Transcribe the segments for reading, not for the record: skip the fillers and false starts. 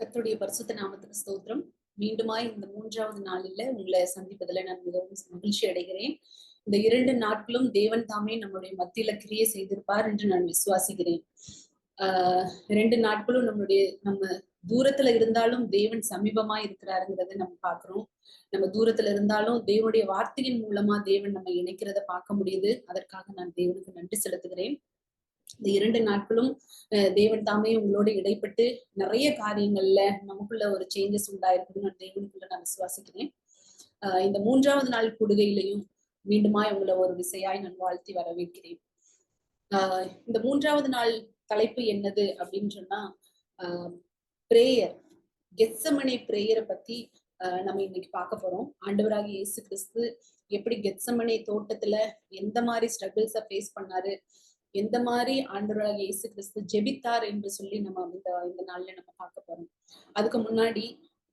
கர்த்தருடைய பரிசுத்த நாமத்துக்கு ஸ்தோத்திரம். மீண்டுமாய் இந்த 3வது நாளில உங்களை சந்திப்பதில் நான் மிகவும் மகிழ்ச்சி அடைகிறேன். இந்த 2 நாட்களும் தேவன் தாமே நம்முடைய மத்தியில கிரியை செய்திருப்பார் என்று நான் விசுவாசிக்கிறேன். 2 நாட்களும் நம்ம தூரத்துல இருந்தாலும் தேவன் சமீபமா இருக்கிறாருங்கிறத நம்ம பார்க்கிறோம். நம்ம தூரத்துல இருந்தாலும் தேவனுடைய வார்த்தையின் மூலமா தேவன் நம்ம இணைக்கிறத பார்க்க முடியுது. அதற்காக நான் தேவனுக்கு நன்றி செலுத்துகிறேன். இந்த 2 நாட்களும் தேவன் தாமே உங்களோட இடைப்பட்டு நிறைய காரியங்கள்ல நமக்குள்ள ஒரு சேஞ்சஸ் உண்டாயிருக்குன்னு நான் தேவனுக்குள்ள நான் விசுவாசிக்கிறேன். இந்த 3வது நாள் கூடுகையிலையும் மீண்டுமாய் உங்களை ஒரு விசையாய் நான் வாழ்த்தி வரவேற்கிறேன். இந்த 3வது நாள் தலைப்பு என்னது அப்படின்னு சொன்னா பிரேயர், கெத்செமனே பிரேயரை பத்தி நம்ம இன்னைக்கு பார்க்க போறோம். ஆண்டவராகிய இயேசு கிறிஸ்து எப்படி கெத்செமனே தோட்டத்துல எந்த மாதிரி ஸ்ட்ரகிள்ஸை ஃபேஸ் பண்ணாரு, எந்த மாதிரி ஆண்டவராகிய இயேசு கிறிஸ்து ஜெபித்தார் என்று சொல்லி நம்ம இந்த நாள்ல நம்ம பார்க்க போறோம். அதுக்கு முன்னாடி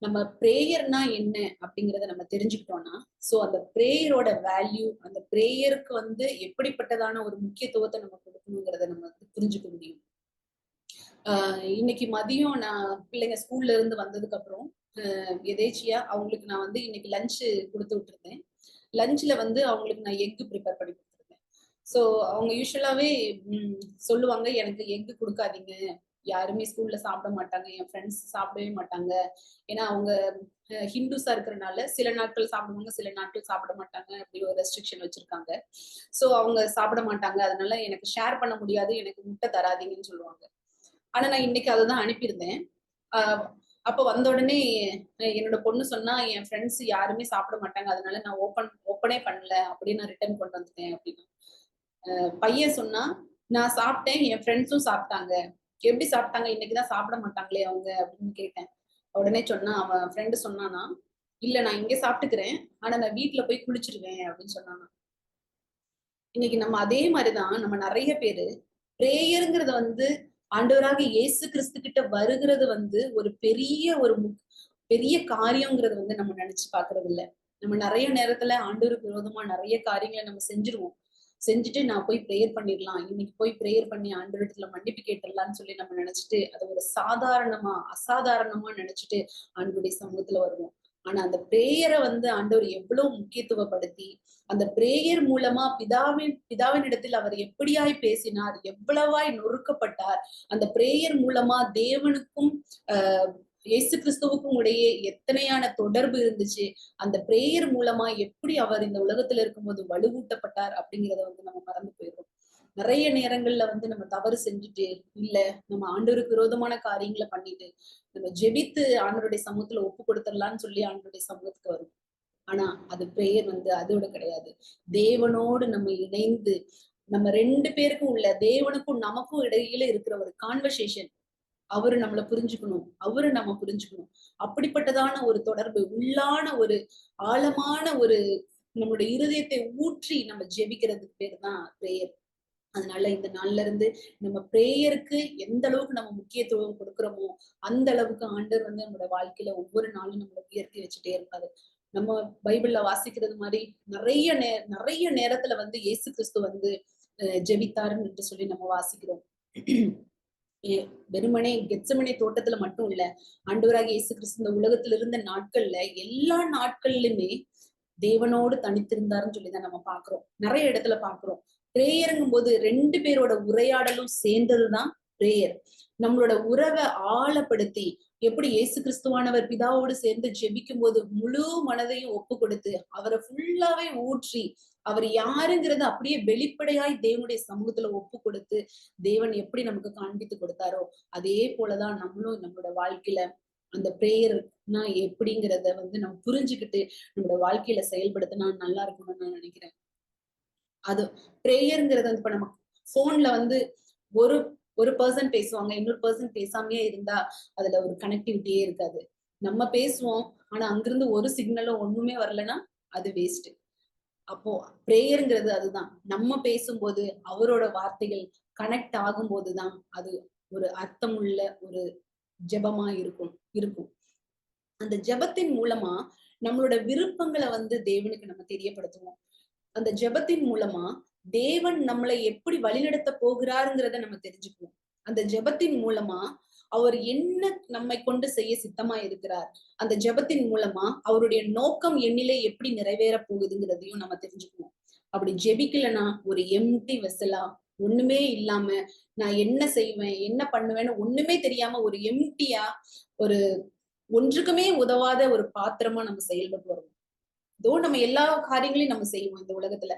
நம்ம பிரேயர்னா என்ன அப்படிங்கிறத நம்ம தெரிஞ்சுக்கிட்டோம்னா, சோ அந்த பிரேயரோட வேல்யூ, அந்த பிரேயருக்கு எப்படிப்பட்டதான ஒரு முக்கியத்துவத்தை நம்ம கொடுக்கணுங்கிறத நம்ம புரிஞ்சுக்க முடியும். இன்னைக்கு மதியம் நான் பிள்ளைங்க ஸ்கூல்ல இருந்து வந்ததுக்கு அப்புறம் எதேச்சியா அவங்களுக்கு நான் இன்னைக்கு லஞ்ச் கொடுத்து விட்டுருந்தேன். லஞ்ச்ல அவங்களுக்கு நான் எக் ப்ரிப்பேர் பண்ணி கொடுத்துருந்தேன். ஸோ அவங்க யூஸ்வலாவே சொல்லுவாங்க, எனக்கு எக் கொடுக்காதீங்க, யாருமே ஸ்கூல்ல சாப்பிட மாட்டாங்க, என் ஃப்ரெண்ட்ஸ் சாப்பிடவே மாட்டாங்க. ஏன்னா அவங்க ஹிந்துஸா இருக்கிறனால சில நாட்கள் சாப்பிடுவாங்க, சில நாட்கள் சாப்பிட மாட்டாங்க, அப்படி ஒரு ரெஸ்ட்ரிக்ஷன் வச்சிருக்காங்க. ஸோ அவங்க சாப்பிட மாட்டாங்க, அதனால எனக்கு ஷேர் பண்ண முடியாது, எனக்கு முட்டை தராதீங்கன்னு சொல்லுவாங்க. ஆனா நான் இன்னைக்கு அதை தான் அனுப்பியிருந்தேன். அப்ப வந்த உடனே என்னோட பொண்ணு சொன்னா, என் ஃப்ரெண்ட்ஸ் யாருமே சாப்பிட மாட்டாங்க, அதனால நான் ஓப்பனே பண்ணல, அப்படின்னு நான் ரிட்டர்ன் கொண்டு வந்துட்டேன் அப்படின்னு. பையன் சொன்னா, நான் சாப்பிட்டேன், என் ஃப்ரெண்ட்ஸும் சாப்பிட்டாங்க, எப்படி சாப்பிட்டாங்க, இன்னைக்குதான் சாப்பிட மாட்டாங்களே அவங்க அப்படின்னு கேட்டேன். உடனே சொன்னா, அவன் ஃப்ரெண்டு சொன்னானா, இல்ல நான் இங்க சாப்பிட்டுக்கிறேன், ஆனா நான் வீட்டுல போய் குளிச்சிருவேன் அப்படின்னு சொன்னானா. இன்னைக்கு நம்ம அதே மாதிரிதான் நம்ம நிறைய பேரு பிரேயருங்கிறத ஆண்டவராக இயேசு கிறிஸ்து கிட்ட வருகிறது ஒரு பெரிய காரியங்கிறது நம்ம நினைச்சு பாக்குறது இல்ல. நம்ம நிறைய நேரத்துல ஆண்டவருக்கு விரோதமா நிறைய காரியங்களை நம்ம செஞ்சிருவோம். செஞ்சுட்டு நான் போய் பிரேயர் பண்ணிடலாம், இன்னைக்கு போய் பிரேயர் பண்ணி ஆண்டவரிடத்துல மன்னிப்பு கேட்டுடலாம்னு சொல்லி நம்ம நினைச்சிட்டு அதை ஒரு அசாதாரணமா நினைச்சிட்டு ஆண்டவருடைய சமூகத்துல வருவோம். ஆனா அந்த பிரேயரை ஆண்டவர் எவ்வளவு முக்கியத்துவப்படுத்தி அந்த பிரேயர் மூலமா பிதாவின் இடத்தில் அவர் எப்படியாய் பேசினார், எவ்வளவாய் நொறுக்கப்பட்டார், அந்த பிரேயர் மூலமா தேவனுக்கும் இயேசு கிறிஸ்துவுக்கும் இடையே எத்தனையான தொடர்பு இருந்துச்சு, அந்த பிரேயர் மூலமா எப்படி அவர் இந்த உலகத்துல இருக்கும்போது வலுவூட்டப்பட்டார் அப்படிங்கிறத நம்ம மறந்து போயிடுறோம். நிறைய நேரங்கள்ல நம்ம தவறு செஞ்சுட்டு, இல்ல நம்ம ஆண்டவருக்கு விரோதமான காரியங்களை பண்ணிட்டு நம்ம ஜெபித்து ஆண்டவருடைய சமூகத்துல ஒப்பு கொடுத்துடலாம்னு சொல்லி ஆண்டவருடைய சமூகத்துக்கு வரும். ஆனா அது பிரேயர் அதோட கிடையாது. தேவனோடு நம்ம இணைந்து, நம்ம 2 பேருக்கும் உள்ள, தேவனுக்கும் நமக்கும் இடையில இருக்கிற ஒரு கான்வர்சேஷன், அவரு நம்மளை புரிஞ்சுக்கணும், அவரு நம்ம புரிஞ்சுக்கணும், அப்படிப்பட்டதான ஒரு தொடர்பு, உள்ளான ஒரு ஆழமான ஒரு நம்மளுடைய இருதயத்தை ஊற்றி நம்ம ஜெபிக்கிறதுக்கு பேர் தான் பிரேயர். அதனால இந்த நாள்ல இருந்து நம்ம பிரேயருக்கு எந்த அளவுக்கு நம்ம முக்கியத்துவம் கொடுக்கிறோமோ அந்த அளவுக்கு ஆண்டவர் நம்மளோட வாழ்க்கையில ஒவ்வொரு நாளும் நம்மளை உயர்த்தி வச்சுட்டே இருப்பாரு. நம்ம பைபிள்ல வாசிக்கிறது மாதிரி நிறைய நேரத்துல இயேசு கிறிஸ்து ஜெபித்தாருன்னு என்று சொல்லி நம்ம வாசிக்கிறோம். வெறுமனே கெத்செமனே தோட்டத்துல மட்டும் இல்ல, ஆண்டவராகிய இயேசு கிறிஸ்து இந்த உலகத்துல இருந்த நாட்கள்ல எல்லா நாட்கள்லுமே தேவனோடு தனித்திருந்தாருன்னு சொல்லிதான் நம்ம பாக்குறோம். நிறைய இடத்துல பாக்குறோம். பிரேயருங்கும் போது 2 பேரோட உரையாடலும் சேர்ந்ததுதான் பிரேயர். நம்மளோட உறவை ஆழப்படுத்தி, எப்படி இயேசு கிறிஸ்துவானவர் பிதாவோடு சேர்ந்து ஜெபிக்கும் போது முழு மனதையும் ஒப்பு கொடுத்து அவரை ஃபுல்லாவே ஊற்றி அவர் யாருங்கிறத அப்படியே வெளிப்படையாய் தேவனுடைய சமூகத்துல ஒப்பு கொடுத்து தேவன் எப்படி நமக்கு காண்பித்து கொடுத்தாரோ அதே போலதான் நம்மளும் நம்மளோட வாழ்க்கையில அந்த பிரேயர்னா எப்படிங்கிறத நம்ம புரிஞ்சுக்கிட்டு நம்மளோட வாழ்க்கையில செயல்படுத்தினா நல்லா இருக்கும்னு நான் நினைக்கிறேன். அது பிரேயருங்கிறது இப்ப நம்ம போன்ல ஒரு ஒரு பர்சன் பேசுவாங்க, இன்னொரு பர்சன் பேசாமையே இருந்தா அதுல ஒரு கனெக்டிவிட்டியே இருக்காது. நம்ம பேசுவோம், ஆனா அங்கிருந்து ஒரு சிக்னலும் ஒண்ணுமே வரலன்னா அது வேஸ்ட். அப்போ பிரேயருங்கிறது அதுதான். நம்ம பேசும்போது அவரோட வார்த்தைகள் கனெக்ட் ஆகும் போதுதான் அது ஒரு அர்த்தமுள்ள ஒரு ஜெபமா இருக்கும். அந்த ஜெபத்தின் மூலமா நம்மளோட விருப்பங்களை தேவனுக்கு நம்ம தெரியப்படுத்துவோம். அந்த ஜெபத்தின் மூலமா தேவன் நம்மளை எப்படி வழிநடத்த போகிறாருங்கிறத நம்ம தெரிஞ்சுக்குவோம். அந்த ஜெபத்தின் மூலமா அவர் என்ன நம்மை கொண்டு செய்ய சித்தமா இருக்கிறார், அந்த ஜெபத்தின் மூலமா அவருடைய நோக்கம் என்னிலே எப்படி நிறைவேற போகுதுங்கிறதையும் நம்ம தெரிஞ்சுக்கணும். அப்படி ஜெபிக்கலன்னா ஒரு எம்டி வெசலா, ஒண்ணுமே இல்லாம நான் என்ன செய்வேன் என்ன பண்ணுவேன்னு ஒண்ணுமே தெரியாம ஒரு எம்டியா, ஒரு ஒன்றுக்குமே உதவாத ஒரு பாத்திரமா நம்ம செயல்பட்டு வருவோம். தோ நம்ம எல்லா காரியங்களையும் நம்ம செய்வோம் இந்த உலகத்துல.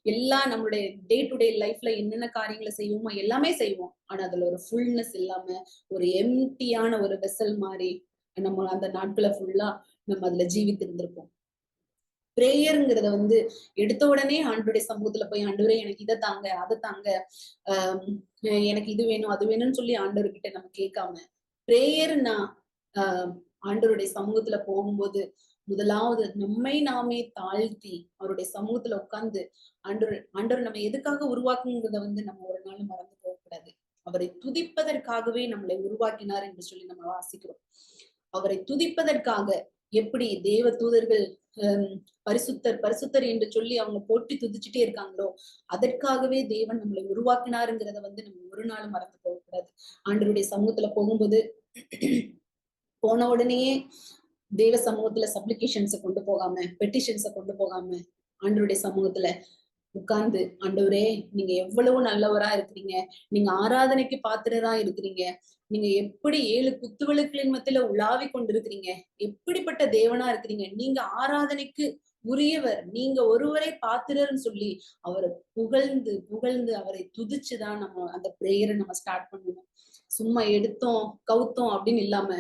எல்லா நம்மளுடைய டே டு டே லைஃப்ல என்னென்ன காரியங்களை செய்வோமோ எல்லாமே செய்வோம். ஆனா அதுல ஒரு ஃபுல்னஸ் இல்லாம ஒரு எம்டியான ஒரு வெசல் மாதிரி நம்ம அந்த நாட்களை ஃபுல்லா நம்ம அதுல ஜீவித்து இருந்திருப்போம். பிரேயருங்கிறத வந்து எடுத்த உடனே ஆண்டவருடைய சமூகத்துல போய், ஆண்டவரே எனக்கு இதை தாங்க அதை தாங்க, ஆஹ் எனக்கு இது வேணும் அது வேணும்னு சொல்லி ஆண்டவர்கிட்ட நம்ம கேட்காம, பிரேயர்னா ஆண்டவருடைய சமூகத்துல போகும்போது முதலாவது நம்மை நாமே தாழ்த்தி அவருடைய சமூகத்துல உட்கார்ந்து, ஆண்டவர் நம்ம எதுக்காக உருவாக்குங்கிறத வந்து நம்ம ஒரு நாள் மறந்து போகக்கூடாது. அவரை துதிப்பதற்காகவே நம்மளை உருவாக்கினார் என்று சொல்லி நம்ம வாசிக்கிறோம். அவரை துதிப்பதற்காக எப்படி தேவ தூதர்கள் பரிசுத்தர் பரிசுத்தர் என்று சொல்லி அவங்க போட்டி துதிச்சுட்டே இருக்காங்களோ, அதற்காகவே தேவன் நம்மளை உருவாக்கினாருங்கிறத வந்து நம்ம ஒரு நாளும் மறந்து போகக்கூடாது. ஆண்டவருடைய சமூகத்துல போகும்போது போன உடனேயே தேவ சமூகத்துல சப்ளிகேஷன்ஸை கொண்டு போகாம, பெட்டிஷன்ஸை கொண்டு போகாம, ஆண்டவருடைய சமூகத்துல உட்கார்ந்து, ஆண்டவரே நீங்க எவ்வளவு நல்லவரா இருக்கிறீங்க, நீங்க ஆராதனைக்கு பாத்திரரா இருக்கிறீங்க, நீங்க எப்படி 7 குத்துவிளக்குகளின் மத்தியில உலாவி கொண்டிருக்கிறீங்க, எப்படிப்பட்ட தேவனா இருக்கிறீங்க, நீங்க ஆராதனைக்கு உரியவர், நீங்க ஒருவரை பாத்திரர்னு சொல்லி அவரை புகழ்ந்து புகழ்ந்து அவரை துதிச்சுதான் நம்ம அந்த பிரேயரை நம்ம ஸ்டார்ட் பண்ணுவோம். சும்மா எடுத்தோம் கவுத்தோம் அப்படின்னு இல்லாம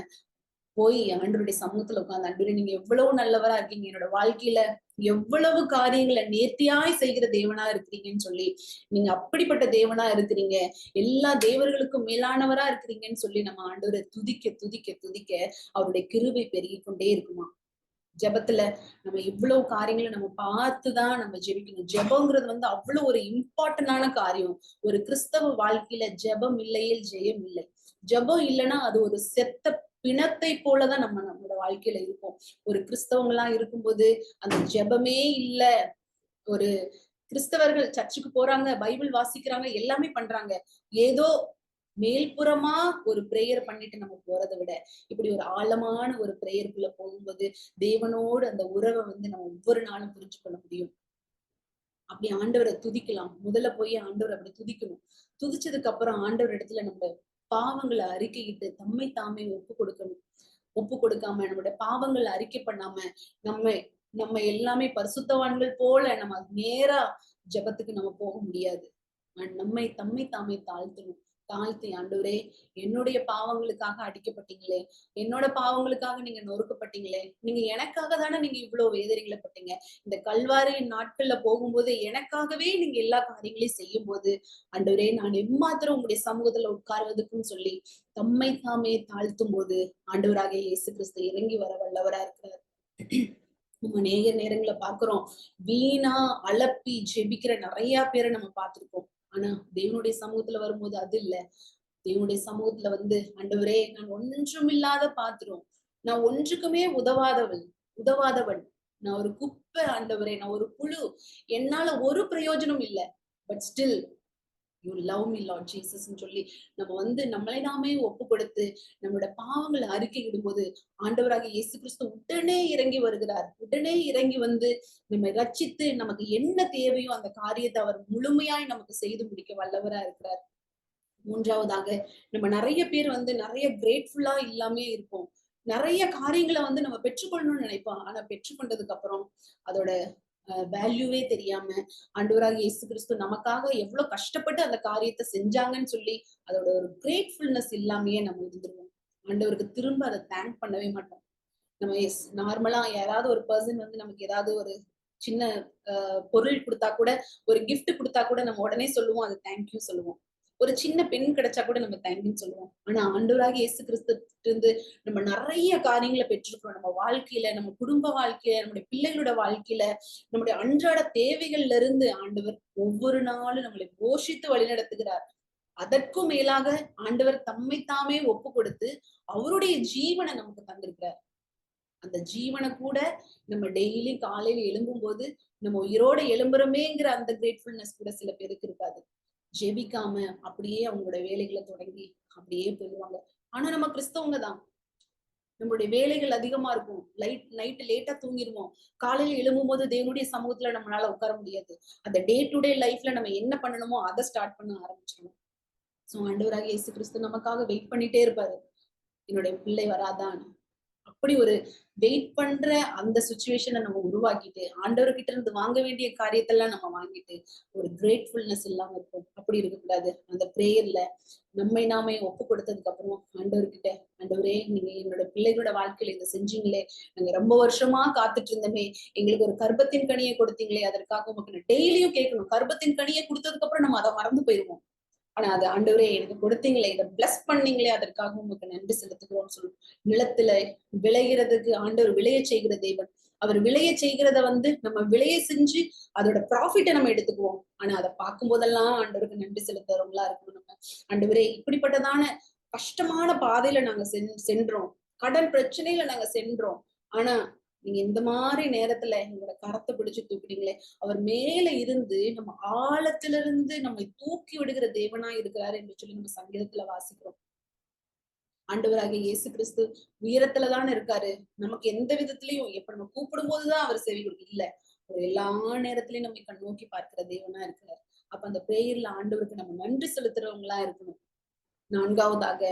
போய் ஆண்டவருடைய சமூகத்துல உட்கார்ந்து, ஆண்டவரே நீங்க எவ்வளவு நல்லவரா இருக்கீங்க, என்னோட வாழ்க்கையில எவ்வளவு காரியங்களை நேர்த்தியாய் செய்கிற தேவனா இருக்கிறீங்கன்னு சொல்லி, நீங்க அப்படிப்பட்ட தேவனா இருக்கிறீங்க, எல்லா தேவர்களுக்கும் மேலானவரா இருக்கிறீங்கன்னு சொல்லி நம்ம ஆண்டவரை துதிக்க துதிக்க துதிக்க அவருடைய கிருபை பெருகி கொண்டே இருக்குமா. ஜெபத்துல நம்ம இவ்வளவு காரியங்களை நம்ம பார்த்துதான் நம்ம ஜெபிக்கணும். ஜெபங்கிறது வந்து அவ்வளவு ஒரு இம்பார்ட்டன்டான காரியம். ஒரு கிறிஸ்தவ வாழ்க்கையில ஜெபம் இல்லையே ஜெயம் இல்லை. ஜெபம் இல்லைன்னா அது ஒரு செத்த பிணத்தை போலதான் நம்மளோட வாழ்க்கையில இருக்கும். ஒரு கிறிஸ்தவங்களா இருக்கும்போது அந்த ஜெபமே இல்ல, ஒரு கிறிஸ்தவர்கள் சர்ச்சுக்கு போறாங்க, பைபிள் வாசிக்கிறாங்க, எல்லாமே பண்றாங்க, ஏதோ மேல்புறமா ஒரு பிரேயர் பண்ணிட்டு நம்ம போறதை விட இப்படி ஒரு ஆழமான ஒரு பிரேயருக்குள்ள போகும்போது தேவனோடு அந்த உறவை வந்து நம்ம ஒவ்வொரு நாளும் புரிஞ்சு கொள்ள முடியும். அப்படி ஆண்டவரை துதிக்கலாம். முதல்ல போய் ஆண்டவரை அப்படி துதிக்கணும். துதிச்சதுக்கு அப்புறம் ஆண்டவர் இடத்துல நம்ம பாவங்களை அறிக்கையிட்டு தம்மை தாமே ஒப்பு கொடுக்கணும். ஒப்பு கொடுக்காம நம்மளுடைய பாவங்களை அறிக்கை பண்ணாம நம்ம நம்ம எல்லாமே பரிசுத்தவான்கள் போல நம்ம நேரா ஜெபத்துக்கு நம்ம போக முடியாது. நம்மை தம்மை தாமே தாழ்த்தணும். தாழ்த்தி, ஆண்டவரே என்னுடைய பாவங்களுக்காக அடிக்கப்பட்டீங்களே, என்னோட பாவங்களுக்காக நீங்க நொறுக்கப்பட்டீங்களே, நீங்க எனக்காக தானே நீங்க இவ்வளவு வேதனைகளை பட்டீங்க, இந்த கல்வாரி நாட்கள்ல போகும்போது எனக்காகவே நீங்க எல்லா காரியங்களையும் செய்யும் போது, ஆண்டவரே நான் எம்மாத்திரம் உங்களுடைய சமூகத்துல உட்காருவதுக்குன்னு சொல்லி தம்மை தாமே தாழ்த்தும் போது ஆண்டவராக இயேசு கிறிஸ்து இறங்கி வர வல்லவரா இருக்கிறார். நம்ம நேரங்களை பாக்குறோம், வீணா அலப்பி ஜெபிக்கிற நிறைய பேரை நம்ம பார்த்திருக்கோம். ஆனா தேவனுடைய சமூகத்துல வரும்போது அது இல்ல. தேவனுடைய சமூகத்துல வந்து, ஆண்டவரே நான் ஒன்றுமில்லாத பாத்திரம், நான் ஒன்றுக்குமே உதவாதவன், நான் ஒரு குப்பை ஆண்டவரே, நான் ஒரு புழு, என்னால ஒரு பிரயோஜனம் இல்ல, but still you love me Lord ஜீசஸ்ன்னு சொல்லி நம்ம வந்து நம்மளை நாமே ஒப்பு கொடுத்து நம்மளோட பாவங்களை அறிக்கை இடும்போது ஆண்டவராக இயேசு கிறிஸ்து உடனே இறங்கி வருகிறார். உடனே இறங்கி வந்து நம்ம ரட்சித்து நமக்கு என்ன தேவையோ அந்த காரியத்தை அவர் முழுமையாய் நமக்கு செய்து முடிக்க வல்லவரா இருக்கிறார். மூன்றாவதாக, நம்ம நிறைய பேர் வந்து நிறைய கிரேட்ஃபுல்லா இல்லாமே இருப்போம். நிறைய காரியங்களை வந்து நம்ம பெற்றுக்கொள்ளணும்னு நினைப்போம். ஆனா பெற்றுக்கொண்டதுக்கு அப்புறம் அதோட வேல்யூவே தெரியாம, ஆண்டவராக இயேசு கிறிஸ்து நமக்காக எவ்வளவு கஷ்டப்பட்டு அந்த காரியத்தை செஞ்சாங்கன்னு சொல்லி அதோட ஒரு கிரேட்ஃபுல்னஸ் இல்லாமயே நம்ம இருந்துருவோம். ஆண்டவருக்கு திரும்ப அதை தேங்க் பண்ணவே மாட்டோம். நம்ம நார்மலா யாராவது ஒரு பர்சன் வந்து நமக்கு ஏதாவது ஒரு சின்ன பொருள் கொடுத்தா கூட, ஒரு கிஃப்ட் கொடுத்தா கூட நம்ம உடனே சொல்லுவோம் அது தேங்க்யூ சொல்லுவோம். ஒரு சின்ன பெண் கிடைச்சா கூட நம்ம தேங்க்யூன்னு சொல்லுவோம். ஆனா ஆண்டவராக இயேசு கிறிஸ்து இருந்து நம்ம நிறைய காரியங்களை பெற்றிருக்கிறோம். நம்ம வாழ்க்கையில, நம்ம குடும்ப வாழ்க்கையில, நம்முடைய பிள்ளைகளோட வாழ்க்கையில, நம்முடைய அன்றாட தேவைகள்ல இருந்து ஆண்டவர் ஒவ்வொரு நாளும் நம்மளை போஷித்து வழிநடத்துகிறார். அதற்கும் மேலாக ஆண்டவர் தம்மை தாமே ஒப்பு கொடுத்து அவருடைய ஜீவனை நமக்கு தந்திருக்கிறார். அந்த ஜீவனை கூட நம்ம டெய்லி காலையில எழும்பும் போது நம்ம உயிரோட எழும்புறமேங்கிற அந்த கிரேட்ஃபுல்னஸ் கூட சில பேருக்கு இருக்காது. ஜெபிக்காம அப்படியே அவங்களோட வேலைகளை தொடங்கி அப்படியே போயிடுவாங்க. ஆனா நம்ம கிறிஸ்தவங்க தான். நம்மளுடைய வேலைகள் அதிகமா இருக்கும். நைட் லேட்டா தூங்கிருவோம். காலையில எழும்பும் போது தேவனுடைய சமூகத்துல நம்மளால உட்கார முடியாது. அந்த டே டு டே லைஃப்ல நம்ம என்ன பண்ணணுமோ அதை ஸ்டார்ட் பண்ண ஆரம்பிச்சிடணும். சோ ஆண்டவராக இயேசு கிறிஸ்து நமக்காக வெயிட் பண்ணிட்டே இருப்பாரு. என்னுடைய பிள்ளை வராதான். அப்படி ஒரு வெயிட் பண்ற அந்த சுச்சுவேஷனை நம்ம உருவாக்கிட்டு ஆண்டவர்கிட்ட இருந்து வாங்க வேண்டிய காரியத்தெல்லாம் நம்ம வாங்கிட்டு ஒரு கிரேட்ஃபுல்னஸ் இல்லாம இருக்கும். அப்படி இருக்கக்கூடாது. அந்த பிரேயர்ல நம்மை நாமே ஒப்பு கொடுத்ததுக்கு அப்புறம் ஆண்டவர்கிட்ட, ஆண்டவரே நீங்க என்னோட பிள்ளைகளோட வாழ்க்கையில இதை செஞ்சீங்களே, நாங்க ரொம்ப வருஷமா காத்துட்டு இருந்தோமே, எங்களுக்கு ஒரு கர்ப்பத்தின் கனியை கொடுத்தீங்களே, அதற்காக உமக்கு டெய்லியும் கேட்கணும். கர்ப்பத்தின் கனியை கொடுத்ததுக்கு அப்புறம் நம்ம அதை மறந்து போயிருவோம். ஆனா அது ஆண்டவரே எனக்கு கொடுத்தீங்களே, இதை பிளஸ் பண்ணீங்களே, அதற்காக உங்களுக்கு நன்றி செலுத்துகிறோம்னு சொல்லுவோம். நிலத்துல விளைகிறதுக்கு ஆண்டவர் விளைய செய்கிற தேவன். அவர் விளைய செய்கிறத நம்ம விளைய செஞ்சு அதோட ப்ராஃபிட்டை நம்ம எடுத்துக்குவோம். ஆனா அதை பார்க்கும் போதெல்லாம் ஆண்டவருக்கு நன்றி செலுத்துறவங்களா இருக்கணும் நம்ம. ஆண்டவரே இப்படிப்பட்டதான கஷ்டமான பாதையில நாங்க சென்றோம். கடன் பிரச்சனையில நாங்க சென்றோம். ஆனா நீங்க இந்த மாதிரி நேரத்துல எங்களோட கரத்தை பிடிச்சு தூக்குறீங்களே, அவர் மேல இருந்து நம்ம ஆழத்திலிருந்து நம்மை தூக்கி விடுகிற தேவனா இருக்கிறாரு என்று சொல்லி நம்ம சங்கீதத்துல வாசிக்கிறோம். ஆண்டவராகிய இயேசு கிறிஸ்து உயரத்துலதானே இருக்காரு. நமக்கு எந்த விதத்திலையும் எப்ப நம்ம கூப்பிடும் போதுதான் அவர் செவி கொடுக்க இல்ல. ஒரு எல்லா நேரத்திலையும் நம்மை கண் நோக்கி பார்க்கிற தேவனா இருக்கிறார். அப்ப அந்த பிரேயர்ல ஆண்டவருக்கு நம்ம நன்றி செலுத்துறவங்களா இருக்கணும். நான்காவதாக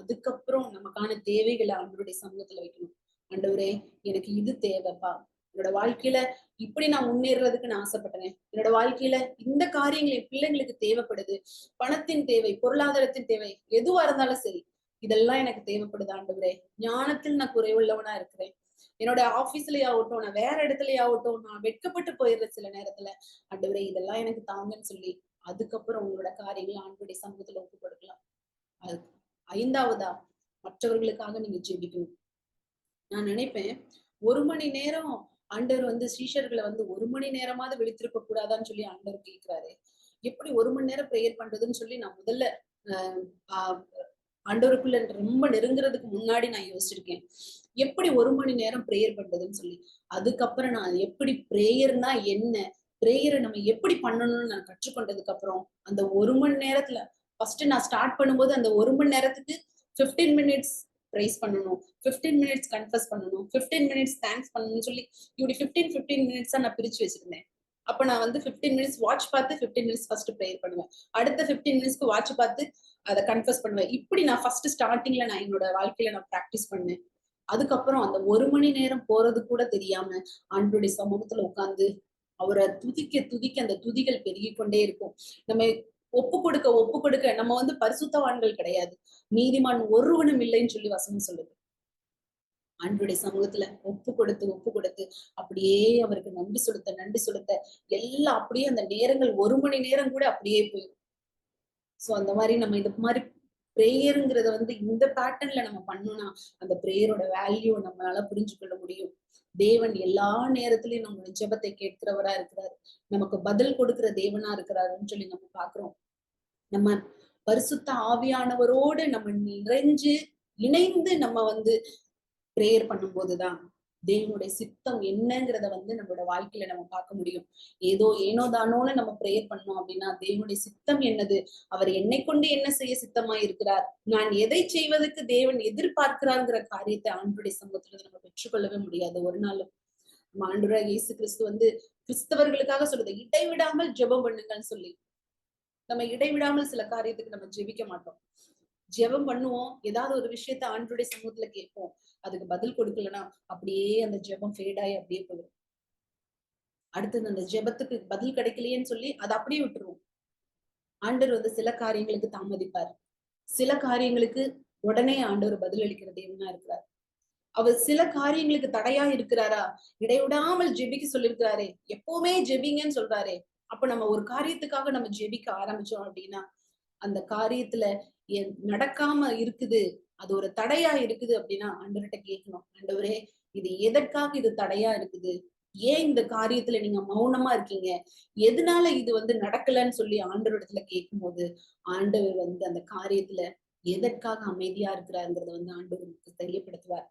அதுக்கப்புறம் நமக்கான தேவைகளை ஆண்டவருடைய சமூகத்துல வைக்கணும். ஆண்டவரே எனக்கு இது தேவைப்பா. என்னோட வாழ்க்கையில இப்படி நான் முன்னேறதுக்கு நான் ஆசைப்பட்டேன். என்னோட வாழ்க்கையில இந்த காரியங்கள் என் பிள்ளைங்களுக்கு தேவைப்படுது. பணத்தின் தேவை, பொருளாதாரத்தின் தேவை, எதுவா இருந்தாலும் சரி, இதெல்லாம் எனக்கு தேவைப்படுது ஆண்டவரே. ஞானத்தில் நான் குறைவுள்ளவனா இருக்கிறேன். என்னோட ஆபீஸ்லயே ஆகட்டும், நான் வேற இடத்துலயே ஆகட்டும், நான் வெட்கப்பட்டு போயிடுறேன் சில நேரத்துல. ஆண்டவரே இதெல்லாம் எனக்கு தாங்கன்னு சொல்லி அதுக்கப்புறம் உங்களோட காரியங்களை ஆண்டவருடைய சமூகத்துல ஒப்பு கொடுக்கலாம். அது ஐந்தாவதா மற்றவர்களுக்காக நீங்க ஜெபிக்கணும். நான் நினைப்பேன், 1 மணி நேரம் ஆண்டவர் சீஷர்களை 1 மணி நேரமாவது விழித்திருக்க கூடாதான்னு சொல்லி ஆண்டவர் கேட்கிறாரு. எப்படி 1 மணி நேரம் பிரேயர் பண்றதுன்னு சொல்லி நான் முதல்ல ஆஹ் ஆண்டவருக்குள்ள ரொம்ப நெருங்குறதுக்கு முன்னாடி நான் யோசிச்சிருக்கேன். எப்படி 1 மணி நேரம் பிரேயர் பண்றதுன்னு சொல்லி. அதுக்கப்புறம் நான் எப்படி பிரேயர்னா என்ன, பிரேயரை நம்ம எப்படி பண்ணணும்னு நான் கற்றுக்கொண்டதுக்கு அப்புறம் அந்த 1 மணி நேரத்துல ஃபர்ஸ்ட் நான் ஸ்டார்ட் பண்ணும்போது அந்த 1 மணி நேரத்துக்கு 15 மினிட்ஸ் பிரைஸ் பண்ணணும், 15 மினிட்ஸ் கன்ஃபஸ் பண்ணணும், 15 மினிட்ஸ் தேங்க்ஸ் பண்ணணும்னு சொல்லி இப்படி 15 மினிட்ஸா நான் பிரிச்சு வச்சிருந்தேன். அப்ப நான் 15 மினிட்ஸ் வாட்ச் பார்த்து 15 மினிட்ஸ் ஃபர்ஸ்ட் ப்ரேயர் பண்ணுவேன். அடுத்த 15 மினிட்ஸ்க்கு வாட்ச் பார்த்து அதை கன்ஃபஸ் பண்ணுவேன். இப்படி நான் ஃபர்ஸ்ட் ஸ்டார்டிங்ல நான் என்னோட வாழ்க்கையில நான் பிராக்டிஸ் பண்ணேன். அதுக்கப்புறம் அந்த 1 மணி நேரம் போறது கூட தெரியாம ஆண்டவருடைய சமூகத்துல உட்கார்ந்து அவரை துதிக்க துதிக்க அந்த துதிகள் பெருகிக் கொண்டே இருக்கும். நம்ம ஒப்பு கொடுக்க நம்ம பரிசுத்தவான்கள் கிடையாது, நீதிமான் ஒருவனும் இல்லைன்னு சொல்லி வசனம் சொல்லுது. ஆண்டவருடைய சமூகத்துல ஒப்பு கொடுத்து அப்படியே அவருக்கு நன்றி செலுத்த எல்லாம் அப்படியே அந்த நேரங்கள் 1 மணி நேரம் கூட அப்படியே போயிடும். சோ அந்த மாதிரி நம்ம இந்த மாதிரி பிரேயருங்கிறத இந்த பேட்டர்ன்ல நம்ம பண்ணோம்னா அந்த பிரேயரோட வேல்யூ நம்மளால புரிஞ்சு கொள்ள முடியும். தேவன் எல்லா நேரத்திலயும் நம்மளுடைய ஜெபத்தை கேட்கிறவரா இருக்கிறாரு, நமக்கு பதில் கொடுக்கிற தேவனா இருக்கிறாருன்னு சொல்லி நம்ம பாக்குறோம். நம்ம பரிசுத்த ஆவியானவரோடு நம்ம நிறைஞ்சு இணைந்து நம்ம பிரேயர் பண்ணும்போதுதான் தேவனுடைய சித்தம் என்னங்கிறத நம்மளோட வாழ்க்கையில நம்ம பார்க்க முடியும். ஏனோ தானோன்னு நம்ம பிரேயர் பண்ணோம் அப்படின்னா தேவனுடைய சித்தம் என்னது, அவர் என்னை கொண்டு என்ன செய்ய சித்தமா இருக்கிறார், நான் எதை செய்வதற்கு தேவன் எதிர்பார்க்கிறார்ங்கிற காரியத்தை ஆண்டவருடைய சமூகத்துல நம்ம பெற்றுக்கொள்ளவே முடியாது ஒரு நாளும். நம்ம ஆண்டவராகிய இயேசு கிறிஸ்து கிறிஸ்தவர்களுக்காக சொல்லுது, இடைவிடாமல் ஜெபம் பண்ணுங்கன்னு சொல்லி. நம்ம இடைவிடாமல் சில காரியத்துக்கு நம்ம ஜெபிக்க மாட்டோம். ஜெபம் பண்ணுவோம், ஏதாவது ஒரு விஷயத்த ஆண்டவருடைய சமூகத்துல கேட்போம், அதுக்கு பதில் கொடுக்கலன்னா அப்படியே அந்த ஜெபம் ஃபேட் ஆகி அப்படியே போயிடும். அடுத்தது அந்த ஜெபத்துக்கு பதில் கிடைக்கலையேன்னு சொல்லி அதை அப்படியே விட்டுருவோம். ஆண்டவர் சில காரியங்களுக்கு தாமதிப்பார், சில காரியங்களுக்கு உடனே ஆண்டவர் பதில் அளிக்கிற தேவனா இருக்கிறார். அவர் சில காரியங்களுக்கு தடையா இருக்கிறாரா, இடைவிடாமல் ஜெபிக்க சொல்லியிருக்கிறாரே, எப்பவுமே ஜெபிங்கன்னு சொல்றாரே. அப்ப நம்ம ஒரு காரியத்துக்காக நம்ம ஜெபிக்க ஆரம்பிச்சோம் அப்படின்னா அந்த காரியத்துல நடக்காம இருக்குது, அது ஒரு தடையா இருக்குது அப்படின்னா ஆண்டவர்கிட்ட கேட்கணும், ஆண்டவரே இது எதற்காக இது தடையா இருக்குது, ஏன் இந்த காரியத்துல நீங்க மௌனமா இருக்கீங்க, எதனால இது நடக்கலன்னு சொல்லி ஆண்டவரிடத்துல கேட்கும் போது ஆண்டவர் அந்த காரியத்துல எதற்காக அமைதியா இருக்கிறாருங்கிறத ஆண்டவருக்கு தெரியப்படுத்துவார்.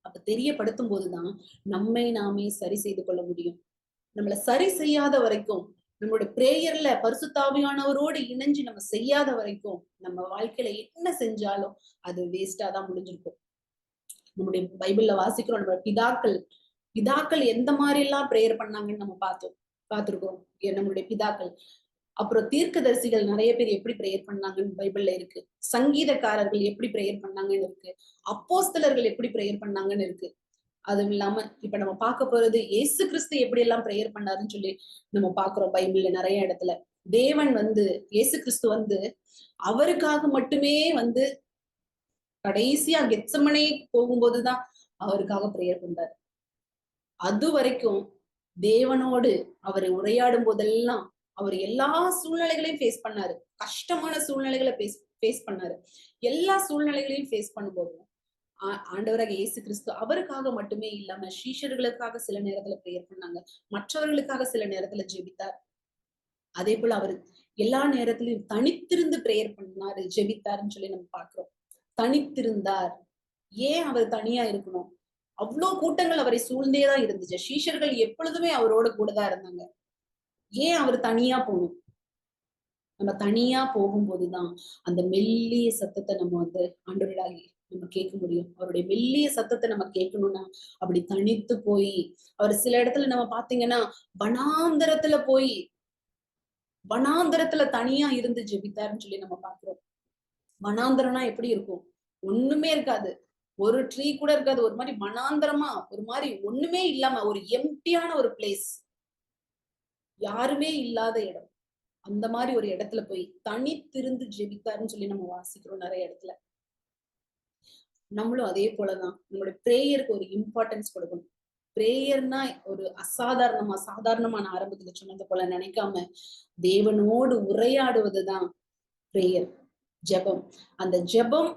அப்ப தெரியப்படுத்தும் போதுதான் நம்மை நாமே சரி செய்து கொள்ள முடியும். நம்மள சரி செய்யாத வரைக்கும் நம்மளோட பிரேயர்ல பரிசுத்தாவியானவரோடு இணைஞ்சு நம்ம செய்யாத வரைக்கும் நம்ம வாழ்க்கையில என்ன செஞ்சாலும் அது வேஸ்டா தான் முடிஞ்சிருக்கும். நம்முடைய பைபிள்ல வாசிக்கிறோம், நம்ம பிதாக்கள் எந்த மாதிரி எல்லாம் பிரேயர் பண்ணாங்கன்னு நம்ம பார்த்திருக்கோம் நம்மளுடைய பிதாக்கள். அப்புறம் தீர்க்கதரிசிகள் நிறைய பேர் எப்படி பிரேயர் பண்ணாங்கன்னு பைபிள்ல இருக்கு. சங்கீதக்காரர்கள் எப்படி பிரேயர் பண்ணாங்கன்னு இருக்கு. அப்போஸ்தலர்கள் எப்படி பிரேயர் பண்ணாங்கன்னு இருக்கு. அதுவும் இல்லாம இப்ப நம்ம பார்க்க போறது இயேசு கிறிஸ்து எப்படி எல்லாம் பிரேயர் பண்ணாருன்னு சொல்லி நம்ம பாக்குறோம் பைபிள்ல நிறைய இடத்துல. தேவன் இயேசு கிறிஸ்து அவருக்காக மட்டுமே கடைசியா கெத்சமனே போகும்போதுதான் அவருக்காக பிரேயர் பண்றாரு. அது வரைக்கும் தேவனோடு அவர் உரையாடும் போதெல்லாம் அவர் எல்லா சூழ்நிலைகளையும் ஃபேஸ் பண்ணாரு. கஷ்டமான சூழ்நிலைகளை ஃபேஸ் பண்ணாரு. எல்லா சூழ்நிலைகளையும் ஃபேஸ் பண்ணும்போதும் ஆண்டவராக இயேசு கிறிஸ்து அவருக்காக மட்டுமே இல்லாம சீஷர்களுக்காக சில நேரத்துல பிரேயர் பண்ணாங்க, மற்றவர்களுக்காக சில நேரத்துல ஜெபித்தார். அதே போல அவர் எல்லா நேரத்திலையும் தனித்திருந்து பிரேயர் பண்ணாரு, ஜெபித்தாருன்னு சொல்லி நம்ம பாக்குறோம். தனித்திருந்தார். ஏன் அவர் தனியா இருக்கணும்? அவ்வளவு கூட்டங்கள் அவரை சூழ்ந்தேதான் இருந்துச்சு. சீஷர்கள் எப்பொழுதுமே அவரோட கூடதான் இருந்தாங்க. ஏன் அவர் தனியா போகணும்? நம்ம தனியா போகும்போதுதான் அந்த மெல்லிய சத்தத்தை நம்ம ஆண்டவராகி நம்ம கேட்க முடியும். அவருடைய மெல்லிய சத்தத்தை நம்ம கேட்கணும்னா அப்படி தனித்து போய், அவர் சில இடத்துல நம்ம பாத்தீங்கன்னா வனாந்தரத்துல தனியா இருந்து ஜெபித்தாருன்னு சொல்லி நம்ம பாக்குறோம். வனாந்தரம்னா எப்படி இருக்கும்? ஒண்ணுமே இருக்காது, ஒரு ட்ரீ கூட இருக்காது, ஒரு மாதிரி வனாந்தரமா, ஒரு மாதிரி ஒண்ணுமே இல்லாம ஒரு எம்டியான ஒரு பிளேஸ், யாருமே இல்லாத இடம். அந்த மாதிரி ஒரு இடத்துல போய் தனித்திருந்து ஜெபித்தாருன்னு சொல்லி நம்ம வாசிக்கிறோம் நிறைய இடத்துல. நம்மளும் அதே போலதான் நம்மளுடைய பிரேயருக்கு ஒரு இம்பார்ட்டன்ஸ் கொடுக்கணும். பிரேயர்னா ஒரு சாதாரணமான ஆரம்பத்துல சொன்னது போல நினைக்காம தேவனோடு உரையாடுவதுதான் பிரேயர், ஜெபம். அந்த ஜெபம்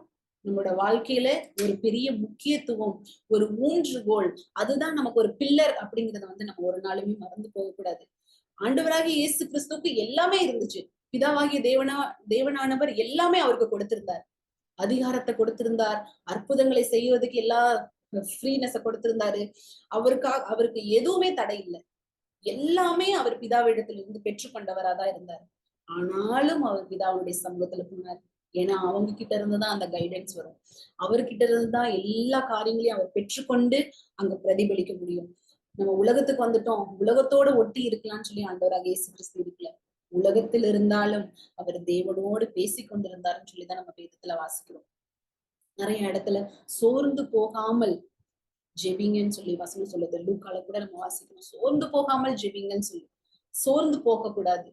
நம்மளோட வாழ்க்கையில ஒரு பெரிய முக்கியத்துவம், ஒரு ஊன்றுகோல், அதுதான் நமக்கு ஒரு பில்லர் அப்படிங்கறத நம்ம ஒரு நாளுமே மறந்து போகக்கூடாது. ஆண்டவராகிய இயேசு கிறிஸ்துவுக்கு எல்லாமே இருந்துச்சு. பிதாவாகிய தேவனானவர் எல்லாமே அவருக்கு கொடுத்திருந்தார். அதிகாரத்தை கொடுத்திருந்தார், அற்புதங்களை செய்வதற்கு எல்லா ஃப்ரீனஸ கொடுத்திருந்தாரு. அவருக்கு எதுவுமே தடை இல்லை. எல்லாமே அவர் பிதாவிடத்திலிருந்து பெற்றுக்கொண்டவராதான் இருந்தார். ஆனாலும் அவர் பிதாவுடைய சமூகத்துல போனார். ஏன்னா அவங்க கிட்ட இருந்துதான் அந்த கைடன்ஸ் வரும். அவர்கிட்ட இருந்துதான் எல்லா காரியங்களையும் அவர் பெற்றுக்கொண்டு அங்க பிரதிபலிக்க முடியும். நம்ம உலகத்துக்கு வந்துட்டோம், உலகத்தோட ஒட்டி இருக்கலாம்னு சொல்லி ஆண்டவராக இயேசு கிறிஸ்து இருக்கல. உலகத்தில் இருந்தாலும் அவர் தேவனோடு பேசிக் கொண்டிருந்தாருன்னு சொல்லிதான் நம்ம வேதத்துல வாசிக்கிறோம். நிறைய இடத்துல சோர்ந்து போகாமல் ஜெபிங்கன்னு சொல்லி வசனம் சொல்லுது. லூக்கால கூட நம்ம வாசிக்கணும், சோர்ந்து போகாமல் ஜெபிங்கன்னு சொல்லி. சோர்ந்து போக கூடாது.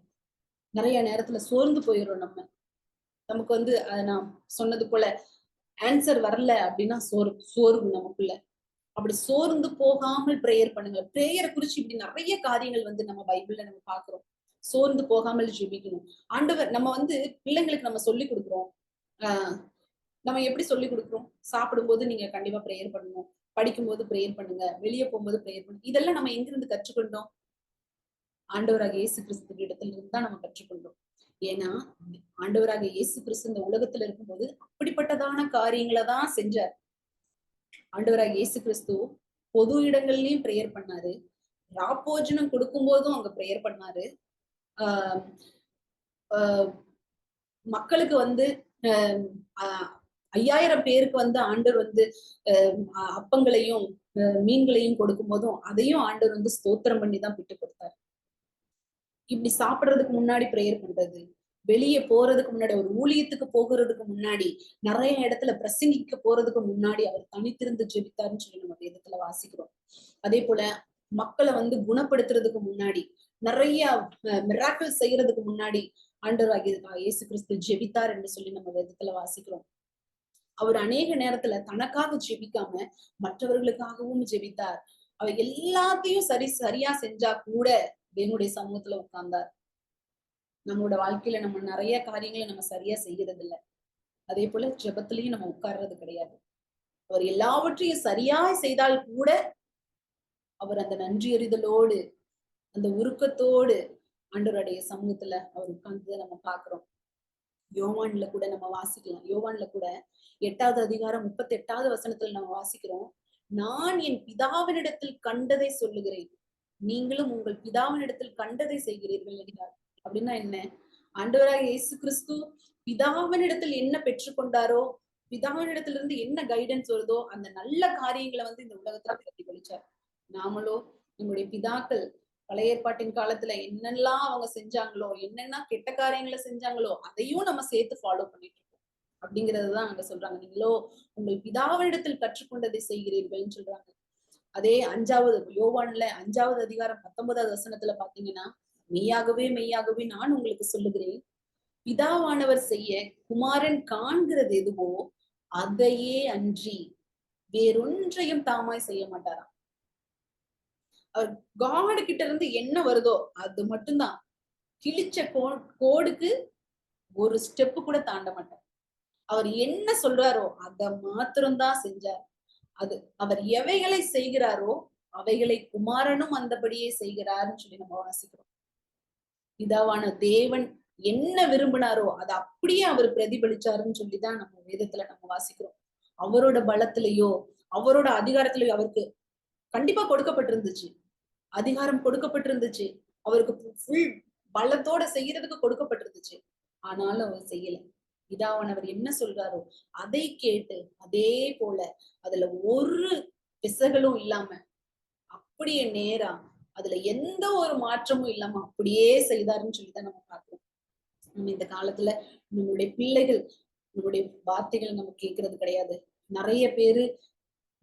நிறைய நேரத்துல சோர்ந்து போயிடும். நமக்கு நான் சொன்னது போல ஆன்சர் வரல அப்படின்னா சோர்வு நமக்குள்ள. அப்படி சோர்ந்து போகாமல் பிரேயர் பண்ணுங்க. பிரேயரை குறிச்சு இப்படி நிறைய காரியங்கள் நம்ம பைபிள்ல நம்ம பாக்குறோம். சோர்ந்து போகாமல் ஜெபிக்கணும். ஆண்டவர் நம்ம பிள்ளைங்களுக்கு நம்ம சொல்லி கொடுக்குறோம். நம்ம எப்படி சொல்லி கொடுக்குறோம்? சாப்பிடும்போது நீங்க கண்டிப்பா பிரேயர் பண்ணணும், படிக்கும்போது பிரேயர் பண்ணுங்க, வெளியே போகும்போது பிரேயர் பண்ணுங்க. இதெல்லாம் நம்ம எங்கிருந்து கற்றுக்கொண்டோம்? ஆண்டவராக இயேசு கிறிஸ்து இடத்துல இருந்து தான் நம்ம கற்றுக்கொண்டோம். ஏன்னா ஆண்டவராக இயேசு கிறிஸ்து இந்த உலகத்துல இருக்கும்போது அப்படிப்பட்டதான காரியங்களை தான் செஞ்சார். ஆண்டவராக இயேசு கிறிஸ்து பொது இடங்கள்லயும் பிரேயர் பண்ணாரு, ராப்போஜனம் கொடுக்கும் போதும் அங்க பிரேயர் பண்ணாரு. மக்களுக்கு 5000 பேருக்கு ஆண்டவர் அப்பங்களையும் மீன்களையும் கொடுக்கும் போதும் அதையும் ஆண்டவர் ஸ்தோத்திரம் பண்ணி தான் விட்டு கொடுத்தாரு. இப்படி சாப்பிடுறதுக்கு முன்னாடி பிரேயர் பண்றது, வெளியே போறதுக்கு முன்னாடி, ஒரு ஊழியத்துக்கு போகிறதுக்கு முன்னாடி, நிறைய இடத்துல பிரசங்கிக்க போறதுக்கு முன்னாடி அவர் தனித்திருந்து ஜெபித்தாருன்னு சொல்லி நம்ம வேதத்துல வாசிக்கிறோம். அதே போல மக்களை குணப்படுத்துறதுக்கு முன்னாடி, நிறைய மிராக்கிள் செய்யறதுக்கு முன்னாடி ஆண்டவராகிய இயேசு கிறிஸ்து ஜெபித்தார் என்று சொல்லி நம்ம வேதத்துல வாசிக்கிறோம். அவர் அநேக நேரத்துல தனக்காக ஜெபிக்காம மற்றவர்களுக்காகவும் ஜெபித்தார். அவர் எல்லாத்தையும் சரியா செஞ்சா கூட தேவனுடைய சமூகத்துல உட்கார்ந்தார். நம்மளோட வாழ்க்கையில நம்ம நிறைய காரியங்களை நம்ம சரியா செய்யறது இல்லை. அதே போல ஜெபத்திலையும் நம்ம உட்கார்றது கிடையாது. அவர் எல்லாவற்றையும் சரியாய் செய்தால் கூட அவர் அந்த நன்றி அறிதலோடு, அந்த உருக்கத்தோடு ஆண்டவருடைய சமூகத்துல அவர் உட்கார்ந்து நம்ம பாக்குறோம். யோவான்ல கூட நம்ம வாசிக்கலாம். யோவான்ல கூட 8வது அதிகாரம் 38வது வசனத்துல நம்ம வாசிக்கிறோம், நான் என் பிதாவினிடத்தில் கண்டதை சொல்லுகிறேன், நீங்களும் உங்கள் பிதாவினிடத்தில் கண்டதை செய்கிறீர்கள் என்கிறார். அப்படின்னா என்ன? ஆண்டவராக இயேசு கிறிஸ்து பிதாவினிடத்தில் என்ன பெற்றுக்கொண்டாரோ, பிதாவினிடத்திலிருந்து என்ன கைடன்ஸ் வருதோ அந்த நல்ல காரியங்களை வந்து இந்த உலகத்துல பிரதிபலிச்சார். நாமளோ நம்முடைய பிதாக்கள் பழைய ஏற்பாட்டின் காலத்துல என்னெல்லாம் அவங்க செஞ்சாங்களோ, என்னென்ன கெட்ட காரியங்களை செஞ்சாங்களோ அதையும் நம்ம சேர்த்து ஃபாலோ பண்ணிட்டு இருக்கோம் அப்படிங்கறதுதான் அங்க சொல்றாங்க. நீங்களோ உங்கள் பிதாவினிடத்தில் கற்றுக்கொண்டதை செய்கிறீர்கள்னு சொல்றாங்க. அதே 5வது யோவான்ல 5வது அதிகாரம் 19வது வசனத்துல பாத்தீங்கன்னா, மெய்யாகவே மெய்யாகவே நான் உங்களுக்கு சொல்லுகிறேன், பிதாவானவர் செய்ய குமாரன் காண்கிறது எதுவோ அதையே அன்றி வேறொன்றையும் தாமாய் செய்ய மாட்டாராம். அவர் காடு கிட்ட இருந்து என்ன வருதோ அது மட்டும்தான். கிழிச்ச கோடுக்கு ஒரு ஸ்டெப்பு கூட தாண்ட மாட்டார். அவர் என்ன சொல்றாரோ அதை மாத்திரம்தான் செஞ்சார். அது அவர் எவைகளை செய்கிறாரோ அவைகளை குமாரனும் அந்தபடியே செய்கிறார்னு சொல்லி நம்ம வாசிக்கிறோம். பிதாவான தேவன் என்ன விரும்பினாரோ அதை அப்படியே அவர் பிரதிபலிச்சாருன்னு சொல்லிதான் நம்ம வேதத்துல நம்ம வாசிக்கிறோம். அவரோட பலத்திலேயோ அவரோட அதிகாரத்திலேயோ அவருக்கு கண்டிப்பா கொடுக்கப்பட்டிருந்துச்சு, அதிகாரம் கொடுக்கப்பட்டிருந்துச்சு, அவருக்கு ஃபுல் பலத்தோட செய்யறதுக்கு கொடுக்கப்பட்டிருந்துச்சு. ஆனாலும் அவர் செய்யல. பிதாவானவர் என்ன சொல்றாரோ அதை கேட்டு அதே போல அதுல ஒரு பிசகளும் இல்லாம அப்படியே நேரா அதுல எந்த ஒரு மாற்றமும் இல்லாம அப்படியே செய்தாருன்னு சொல்லிதான் நம்ம பார்க்கிறோம். நம்ம இந்த காலத்துல நம்மளுடைய பிள்ளைகள் நம்மளுடைய வார்த்தைகள் நம்ம கேட்கறது கிடையாது. நிறைய பேரு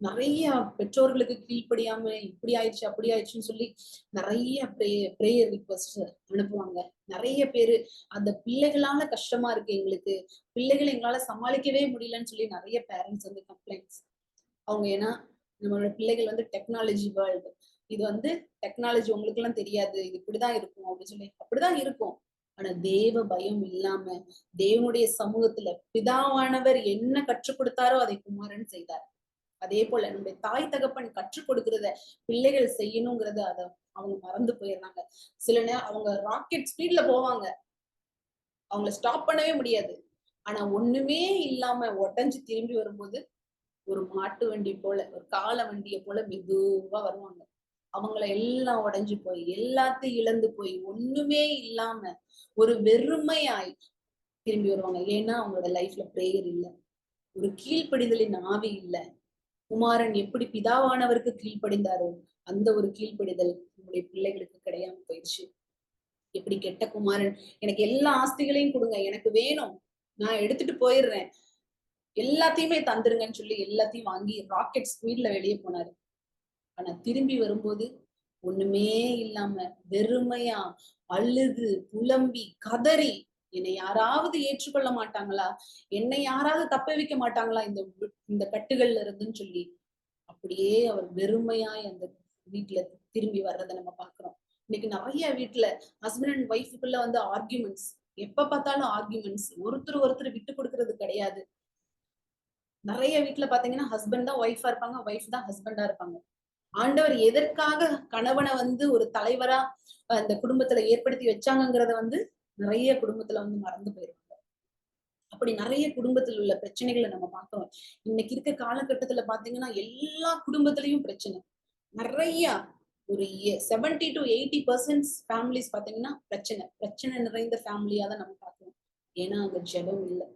நிறைய பெற்றோர்களுக்கு கீழ்ப்படியாம இப்படி ஆயிடுச்சு அப்படி ஆயிடுச்சுன்னு சொல்லி நிறைய பிரேயர் ரிக்வஸ்ட் அனுப்புவாங்க. நிறைய பேரு அந்த பிள்ளைகளால கஷ்டமா இருக்கு எங்களுக்கு, பிள்ளைகளை எங்களால சமாளிக்கவே முடியலன்னு சொல்லி நிறைய பேரண்ட்ஸ் வந்து கம்ப்ளைண்ட்ஸ். அவங்க ஏன்னா நம்மளோட பிள்ளைகள் வந்து டெக்னாலஜி வேர்ல்டு, இது வந்து டெக்னாலஜி உங்களுக்கு எல்லாம் தெரியாது, இது இப்படிதான் இருக்கும் அப்படின்னு சொல்லி அப்படிதான் இருக்கும். ஆனா தேவ பயம் இல்லாம தேவனுடைய சமூகத்துல பிதாவானவர் என்ன கற்றுக் கொடுத்தாரோ அதை குமாரன் செய்தார். அதே போல நம்முடைய தாய் தகப்பன் கற்றுக் கொடுக்கறத பிள்ளைகள் செய்யணுங்கிறத அத அவங்க மறந்து போயிடுறாங்க. சில நேரம் அவங்க ராக்கெட் ஸ்பீட்ல போவாங்க, அவங்கள ஸ்டாப் பண்ணவே முடியாது. ஆனா ஒண்ணுமே இல்லாம உடஞ்சு திரும்பி வரும்போது ஒரு மாட்டு வண்டி போல ஒரு கால வண்டியை போல மெதுவா வருவாங்க. அவங்கள எல்லாம் உடைஞ்சு போய் எல்லாத்தையும் இழந்து போய் ஒண்ணுமே இல்லாம ஒரு வெறுமையாய் திரும்பி வருவாங்க. ஏன்னா அவங்களோட லைஃப்ல பிரேயர் இல்ல, ஒரு கீழ்ப்படிதலின் ஆவி இல்ல. குமாரன் எப்படி பிதாவானவருக்கு கீழ்ப்படிந்தாரோ அந்த ஒரு கீழ்ப்படிதல் நம்முடைய பிள்ளைகளுக்கு கிடையாம போயிடுச்சு. எப்படி கெட்ட குமாரன் எனக்கு எல்லா ஆஸ்திகளையும் கொடுங்க, எனக்கு வேணும், நான் எடுத்துட்டு போயிடுறேன், எல்லாத்தையுமே தந்துருங்கன்னு சொல்லி எல்லாத்தையும் வாங்கி ராக்கெட் ஸ்பீட்ல வெளியே போனாரு. ஆனா திரும்பி வரும்போது ஒண்ணுமே இல்லாம வெறுமையா அழுது புலம்பி கதறி, என்னை யாராவது ஏற்றுக்கொள்ள மாட்டாங்களா, என்னை யாராவது தப்ப வைக்க மாட்டாங்களா இந்த இந்த கட்டுகள்ல இருந்துன்னு சொல்லி அப்படியே அவர் வெறுமையாய் அந்த வீட்டுல திரும்பி வர்றதை நம்ம பாக்குறோம். இன்னைக்கு நிறைய வீட்டுல ஹஸ்பண்ட் அண்ட் ஒய்ஃபுக்குள்ள வந்து ஆர்கியூமெண்ட்ஸ், எப்ப பார்த்தாலும் ஆர்கியூமெண்ட்ஸ், ஒருத்தர் ஒருத்தர் விட்டு கொடுக்கறது கிடையாது. நிறைய வீட்டுல பாத்தீங்கன்னா ஹஸ்பண்ட் தான் ஒய்ஃபா இருப்பாங்க, ஒய்ஃப் தான் ஹஸ்பண்டா இருப்பாங்க. ஆண்டவர் எதற்காக கணவனை வந்து ஒரு தலைவரா அந்த குடும்பத்துல ஏற்படுத்தி வச்சாங்கிறத வந்து நிறைய குடும்பத்துல வந்து மறந்து போயிருவாங்க. அப்படி நிறைய குடும்பத்தில் உள்ள பிரச்சனைகளை நம்ம பார்க்கிறோம். இன்னைக்கு இருக்க காலகட்டத்துல பாத்தீங்கன்னா எல்லா குடும்பத்திலயும் பிரச்சனை நிறைய. ஒரு 70 to 80% ஃபேமிலிஸ் பாத்தீங்கன்னா பிரச்சனை பிரச்சனை நிறைந்த ஃபேமிலியா தான் நம்ம பார்க்கிறோம். ஏன்னா அங்க ஜெபம் இல்லை,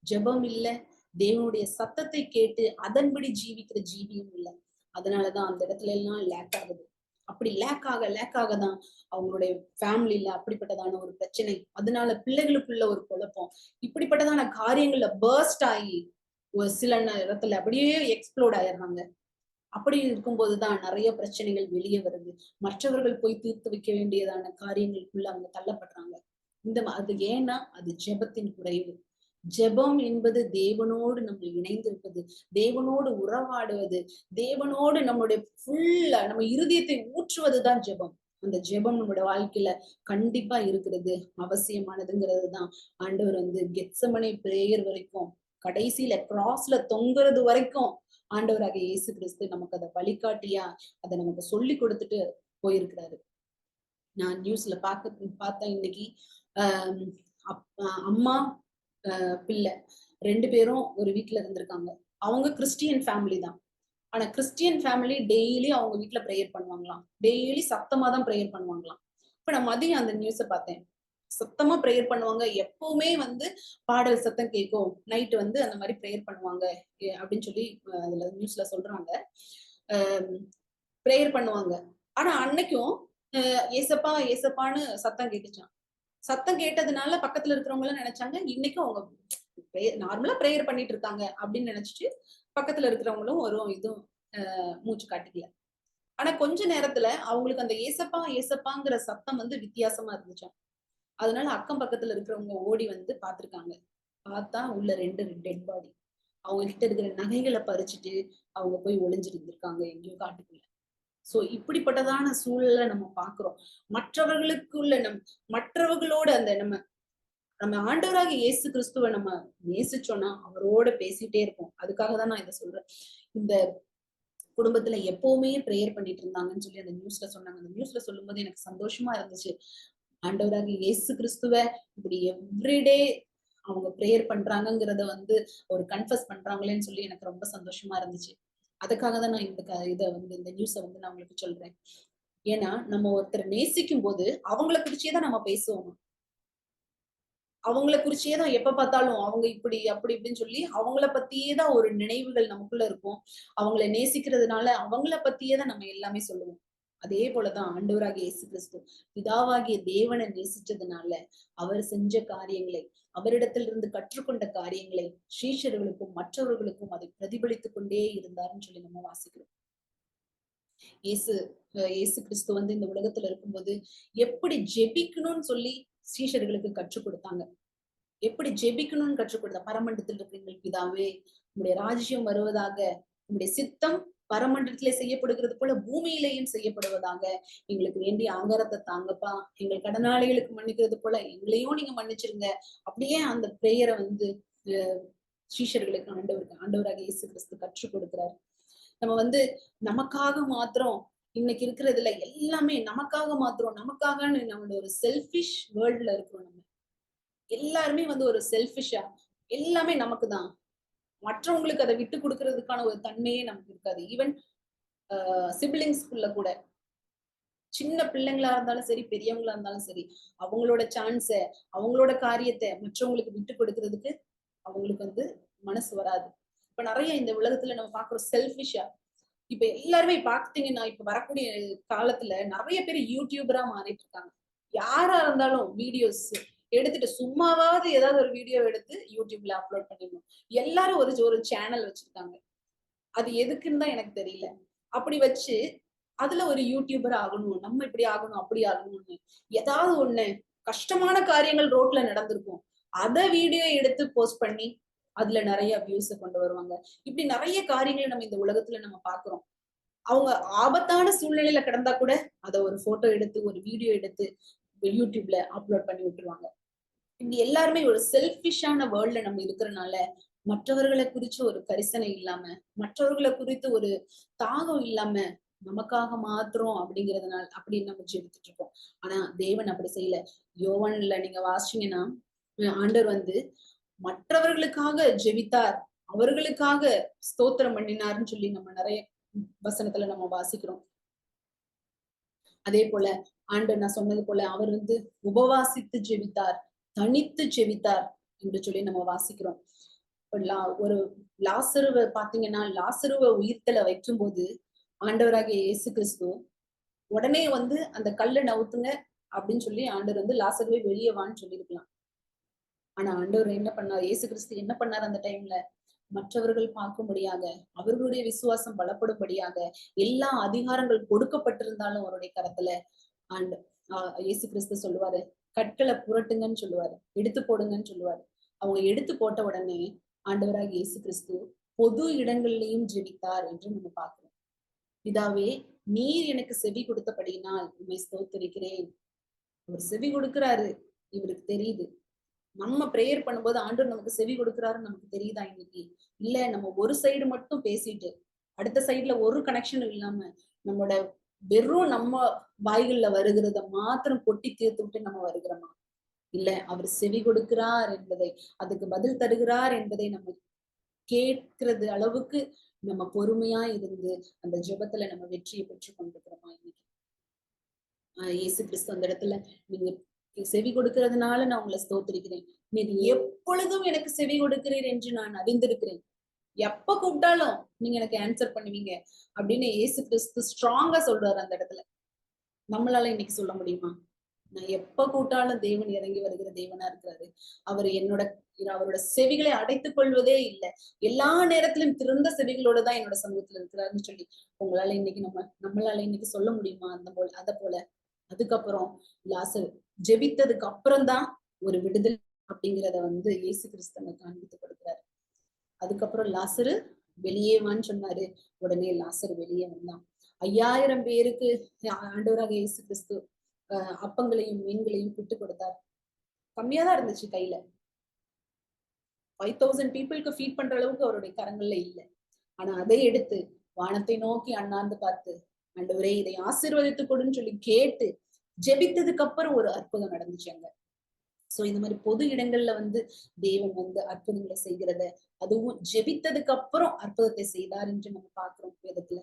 ஜெபம் இல்லை, தேவனுடைய சத்தத்தை கேட்டு அதன்படி ஜீவிக்கிற ஜீவியம் இல்லை. அதனாலதான் அந்த இடத்துல எல்லாம் லேக் ஆகுது. அப்படி லேக் ஆக தான் அவங்களுடைய ஃபேமிலில அப்படிப்பட்டதான ஒரு பிரச்சனை, அதனால பிள்ளைகளுக்குள்ள ஒரு குழப்பம், இப்படிப்பட்டதான காரியங்கள்ல பர்ஸ்ட் ஆகி ஒரு சில நேரத்துல அப்படியே எக்ஸ்ப்ளோர்ட் ஆயிடுறாங்க. அப்படி இருக்கும்போதுதான் நிறைய பிரச்சனைகள் வெளியே வருது. மற்றவர்கள் போய் தீர்த்து வைக்க வேண்டியதான காரியங்களுக்குள்ள அவங்க தள்ளப்படுறாங்க. அது ஏன்னா அது ஜெபத்தின் குறைவு. ஜெபம் என்பது தேவனோடு நம்ம இணைந்திருப்பது, தேவனோடு உறவாடுவது, தேவனோடு நம்மளுடைய ஃபுல்லா நம்ம இருதயத்தை ஊற்றுவதுதான் ஜெபம். அந்த ஜெபம் நம்மளோட வாழ்க்கையில கண்டிப்பா இருக்கிறது அவசியமானதுங்கிறது தான் ஆண்டவர் வந்து கெத்சமனே பிரேயர் வரைக்கும் கடைசியில கிராஸ்ல தொங்குறது வரைக்கும் ஆண்டவராக இயேசு கிறிஸ்து நமக்கு அதை வழிகாட்டியா அதை நமக்கு சொல்லி கொடுத்துட்டு போயிருக்கிறாரு. நான் நியூஸ்ல பார்த்தேன் இன்னைக்கு, அம்மா பிள்ளை 2 பேரும் ஒரு வீட்டுல இருந்திருக்காங்க. அவங்க கிறிஸ்டியன் ஃபேமிலி தான். ஆனா கிறிஸ்டியன் ஃபேமிலி டெய்லி அவங்க வீட்டுல ப்ரேயர் பண்ணுவாங்களாம். டெய்லி சத்தமா தான் ப்ரேயர் பண்ணுவாங்களாம். இப்ப நான் மதியம் அந்த நியூஸ பார்த்தேன். சத்தமா ப்ரேயர் பண்ணுவாங்க. எப்பவுமே வந்து பாடல் சத்தம் கேட்கும். நைட் வந்து அந்த மாதிரி ப்ரேயர் பண்ணுவாங்க அப்படின்னு சொல்லி அதுல நியூஸ்ல சொல்றாங்க. ப்ரேயர் பண்ணுவாங்க. ஆனா அன்னைக்கும் ஏசப்பா ஏசப்பான்னு சத்தம் கேட்டுச்சாம். சத்தம் கேட்டதுனால பக்கத்துல இருக்கிறவங்க எல்லாம் நினைச்சாங்க இன்னைக்கும் அவங்க நார்மலா ப்ரேயர் பண்ணிட்டு இருக்காங்க அப்படின்னு நினைச்சிட்டு பக்கத்துல இருக்கிறவங்களும் ஒரு இதுவும் மூச்சு காட்டிக்கல. ஆனா கொஞ்ச நேரத்துல அவங்களுக்கு அந்த ஏசப்பா ஏசப்பாங்கிற சத்தம் வந்து வித்தியாசமா இருந்துச்சாம். அதனால அக்கம் பக்கத்துல இருக்கிறவங்க ஓடி வந்து பாத்திருக்காங்க. பார்த்தா உள்ள 2 டெட் பாடி. அவங்க கிட்ட இருக்கிற நகைகளை பறிச்சுட்டு அவங்க போய் ஒளிஞ்சிருந்திருக்காங்க எங்கேயோ காட்டுக்குள்ள. சோ இப்படிப்பட்டதான சூழலை நம்ம பாக்குறோம். மற்றவர்களுக்குள்ள மற்றவர்களோட அந்த நம்ம நம்ம ஆண்டவராக இயேசு கிறிஸ்துவ நம்ம நேசிச்சோம்னா அவரோட பேசிட்டே இருப்போம். அதுக்காக தான் நான் இதை சொல்றேன். இந்த குடும்பத்துல எப்பவுமே ப்ரேயர் பண்ணிட்டு இருந்தாங்கன்னு சொல்லி அந்த நியூஸ்ல சொன்னாங்க. அந்த நியூஸ்ல சொல்லும் போது எனக்கு சந்தோஷமா இருந்துச்சு. ஆண்டவராக இயேசு கிறிஸ்துவ இப்படி எவ்ரிடே அவங்க ப்ரேயர் பண்றாங்கிறத வந்து ஒரு கன்ஃபஸ் பண்றாங்களேன்னு சொல்லி எனக்கு ரொம்ப சந்தோஷமா இருந்துச்சு. அதுக்காக தான் நான் இதை வந்து இந்த நியூஸை வந்து நான் உங்களுக்கு சொல்றேன். ஏன்னா நம்ம ஒருத்தரை நேசிக்கும் போது அவங்கள குறிச்சே தான் நம்ம பேசுவோம். அவங்கள குறிச்சே தான் எப்ப பார்த்தாலும் அவங்க இப்படி அப்படி இப்படின்னு சொல்லி அவங்கள பத்தியே தான் ஒரு நினைவுகள் நமக்குள்ள இருக்கும். அவங்கள நேசிக்கிறதுனால அவங்கள பத்தியே தான் நம்ம எல்லாமே சொல்லுவோம். அதே போலதான் ஆண்டவராகிய இயேசு கிறிஸ்து பிதாவாகிய தேவனை நேசிச்சதுனால அவர் செஞ்ச காரியங்களை, அவரிடத்திலிருந்து கற்றுக்கொண்ட காரியங்களை சீஷர்களுக்கும் மற்றவர்களுக்கும் அதை பிரதிபலித்துக் கொண்டே இருந்தாருன்னு சொல்லி நம்ம வாசிக்கிறோம். இயேசு இயேசு கிறிஸ்து வந்து இந்த உலகத்துல இருக்கும்போது எப்படி ஜெபிக்கணும்னு சொல்லி சீஷர்களுக்கு கற்றுக் கொடுத்தாங்க. எப்படி ஜெபிக்கணும்னு கற்றுக் கொடுத்த பரமண்டத்தில் இருக்கிற எங்கள் பிதாவே, உங்களுடைய ராஜ்யம் வருவதாக, உங்களுடைய சித்தம் பரமண்டலத்திலே செய்யப்படுகிறது போல பூமியிலேயும் செய்யப்படுவதாக. எங்களுக்கு வேண்டிய ஆகாரத்தை தாங்கப்பா. எங்கள் கடனாளிகளுக்கு மன்னிக்கிறது போல எங்களையும் நீங்க மன்னிச்சிருங்க. அப்படியே அந்த பிரேயரை வந்து சீஷர்களுக்கு ஆண்டவராக இயேசு கிறிஸ்து கற்றுக் கொடுக்கிறாரு. நம்ம வந்து நமக்காக மாத்திரம் இன்னைக்கு இருக்கிறதுல எல்லாமே நமக்காக மாத்திரம் நமக்காகன்னு நம்மளோட ஒரு செல்ஃபிஷ் வேர்ல்ட்ல இருக்கிறோம். நம்ம எல்லாருமே வந்து ஒரு செல்ஃபிஷா எல்லாமே நமக்கு தான். மற்றவங்களுக்கு அதை விட்டு கொடுக்கறதுக்கான ஒரு தன்மையே நமக்கு இருக்காது. ஈவன் சிப்லிங்ஸ்குள்ள கூட சின்ன பிள்ளைங்களா இருந்தாலும் சரி, பெரியவங்களா இருந்தாலும் சரி, அவங்களோட சான்ஸ அவங்களோட காரியத்தை மற்றவங்களுக்கு விட்டு கொடுக்கறதுக்கு அவங்களுக்கு வந்து மனசு வராது. இப்ப நிறைய இந்த உலகத்துல நம்ம பாக்குறோம் செல்ஃபிஷா. இப்ப எல்லாருமே பாத்தீங்கன்னா இப்ப வரக்கூடிய காலத்துல நிறைய பேர் யூடியூபரா மாறிட்டு இருக்காங்க. யாரா இருந்தாலும் வீடியோஸ் எடுத்துட்டு சும்மாவாவது ஏதாவது ஒரு வீடியோ எடுத்து யூடியூப்ல அப்லோட் பண்ணிடணும். எல்லாரும் ஒரு ஒரு சேனல் வச்சிருக்காங்க. அது எதுக்குன்னு தான் எனக்கு தெரியல. அப்படி வச்சு அதுல ஒரு யூடியூபர் ஆகணும், நம்ம இப்படி ஆகணும் அப்படி ஆகணும்னு ஏதாவது ஒண்ணு கஷ்டமான காரியங்கள் ரோட்ல நடந்திருக்கும். அத வீடியோ எடுத்து போஸ்ட் பண்ணி அதுல நிறைய வியூஸ் கொண்டு வருவாங்க. இப்படி நிறைய காரியங்களை நம்ம இந்த உலகத்துல நம்ம பாக்குறோம். அவங்க ஆபத்தான சூழ்நிலையில கிடந்தா கூட அத ஒரு போட்டோ எடுத்து ஒரு வீடியோ எடுத்து யூடியூப்ல அப்லோட் பண்ணி விட்டுருவாங்க. இப்படி எல்லாருமே ஒரு செல்ஃபிஷான வேர்ல்ட்ல நம்ம இருக்கிறனால மற்றவர்களை குறிச்சு ஒரு கரிசனை இல்லாம, மற்றவர்களை குறித்து ஒரு தாகம் இல்லாம நமக்காக மாத்திரம் அப்படிங்கறதுனால அப்படின்னு நம்ம ஜெபித்துட்டு இருக்கோம். ஆனா தேவன் அப்படி செய்யல. யோவான்ல நீங்க வாசிச்சீங்கன்னா ஆண்டவர் வந்து மற்றவர்களுக்காக ஜெபித்தார், அவர்களுக்காக ஸ்தோத்திரம் பண்ணினார்னு சொல்லி நம்ம நிறைய வசனத்துல நம்ம வாசிக்கிறோம். அதே போல ஆண்டவர் நான் சொன்னது போல அவர் வந்து உபவாசித்து ஜெபித்தார், தனித்து ஜெபித்தார் என்று சொல்லி நம்ம வாசிக்கிறோம். ஒரு லாசருவை பாத்தீங்கன்னா லாசருவை உயிர்த்தல வைக்கும் போது ஆண்டவராகிய இயேசு கிறிஸ்து உடனே வந்து அந்த கல்லை நவுத்துங்க அப்படின்னு சொல்லி ஆண்டவர் வந்து லாசருவை வெளியே வான்னு சொல்லியிருக்கலாம். ஆனா ஆண்டவர் என்ன பண்ணார்? இயேசு கிறிஸ்து என்ன பண்ணார் அந்த டைம்ல? மற்றவர்கள் பார்க்கும்படியாக, அவர்களுடைய விசுவாசம் பலப்படும்படியாக எல்லா அதிகாரங்கள் கொடுக்கப்பட்டிருந்தாலும் அவருடைய கரத்துல அண்ட் இயேசு கிறிஸ்து சொல்லுவாரு, கற்களை புரட்டுங்கன்னு சொல்லுவாரு, எடுத்து போடுங்கன்னு சொல்லுவாரு. அவங்க எடுத்து போட்ட உடனே ஆண்டவராக இயேசு கிறிஸ்து பொது இடங்கள்லயும் ஜெபித்தார் என்று நம்ம பார்க்கிறோம். பிதாவே, நீர் எனக்கு செவி கொடுத்தபடியினால் உண்மை ஸ்தோத்திரிக்கிறேன். அவர் செவி கொடுக்கிறாரு, இவருக்கு தெரியுது. நம்ம பிரேயர் பண்ணும்போது ஆண்டவர் நமக்கு செவி கொடுக்கிறாருன்னு நமக்கு தெரியுதா இன்னைக்கு? இல்ல நம்ம ஒரு சைடு மட்டும் பேசிட்டு அடுத்த சைடுல ஒரு கனெக்ஷனும் இல்லாம நம்மளோட வெறும் நம்ம வாய்கள்ல வருகிறத மாத்திரம் கொட்டி தீர்த்து விட்டு நம்ம வருகிறோமா? இல்ல அவர் செவி கொடுக்கிறார் என்பதை, அதுக்கு பதில் தருகிறார் என்பதை நம்ம கேட்கிறது அளவுக்கு நம்ம பொறுமையா இருந்து அந்த ஜெபத்துல நம்ம வெற்றியை பெற்று கொண்டிருக்கிறோமா இன்னைக்கு? இயேசு கிறிஸ்து அந்த இடத்துல, நீங்க செவி கொடுக்கிறதுனால நான் உங்களை ஸ்தோத்திரிக்கிறேன், நீர் எப்பொழுதும் எனக்கு செவி கொடுக்கிறீர் என்று நான் அறிந்திருக்கிறேன், எப்ப கூப்பிட்டாலும் நீங்க எனக்கு ஆன்சர் பண்ணுவீங்க அப்படின்னு இயேசு கிறிஸ்து ஸ்ட்ராங்கா சொல்றாரு அந்த இடத்துல. நம்மளால இன்னைக்கு சொல்ல முடியுமா? நான் எப்ப கூட்டாலும் தேவன் இறங்கி வருகிற தேவனா இருக்கிறாரு. அவர் அவரோட செவிகளை அடைத்துக் கொள்வதே இல்லை. எல்லா நேரத்திலும் திறந்த செவிகளோட தான் என்னோட சமூகத்துல இருக்கிறாருன்னு சொல்லி உங்களால இன்னைக்கு நம்மளால இன்னைக்கு சொல்ல முடியுமா? அத போல அதுக்கப்புறம் லாசர் ஜெபித்ததுக்கு அப்புறம் தான் ஒரு விடுதலை அப்படிங்கிறத வந்து இயேசு கிறிஸ்து காண்பித்து கொடுக்கிறாரு. அதுக்கப்புறம் லாசரு வெளியேவான்னு சொன்னாரு. உடனே லாசர் வெளியே வந்தான். 5000 பேருக்கு ஆண்டவராக இயேசு கிறிஸ்து அப்பங்களையும் மீன்களையும் விட்டு கொடுத்தார். கம்மியாதான் இருந்துச்சு கையில. 5000 பீப்புளுக்கு ஃபீட் பண்ற அளவுக்கு அவருடைய கரங்கள்ல இல்லை. ஆனா அதை எடுத்து வானத்தை நோக்கி அண்ணாந்து பார்த்து, ஆண்டவரே இதை ஆசீர்வதித்து கொடுன்னு சொல்லி கேட்டு ஜெபித்ததுக்கு அப்புறம் ஒரு அற்புதம் நடந்துச்சு அங்க. சோ இந்த மாதிரி பொது இடங்கள்ல வந்து தேவன் வந்து அற்புதங்களை செய்கிறத, அதுவும் ஜெபித்ததுக்கு அப்புறம் அற்புதத்தை செய்தார் என்று நம்ம பாக்குறோம் வேதத்துல.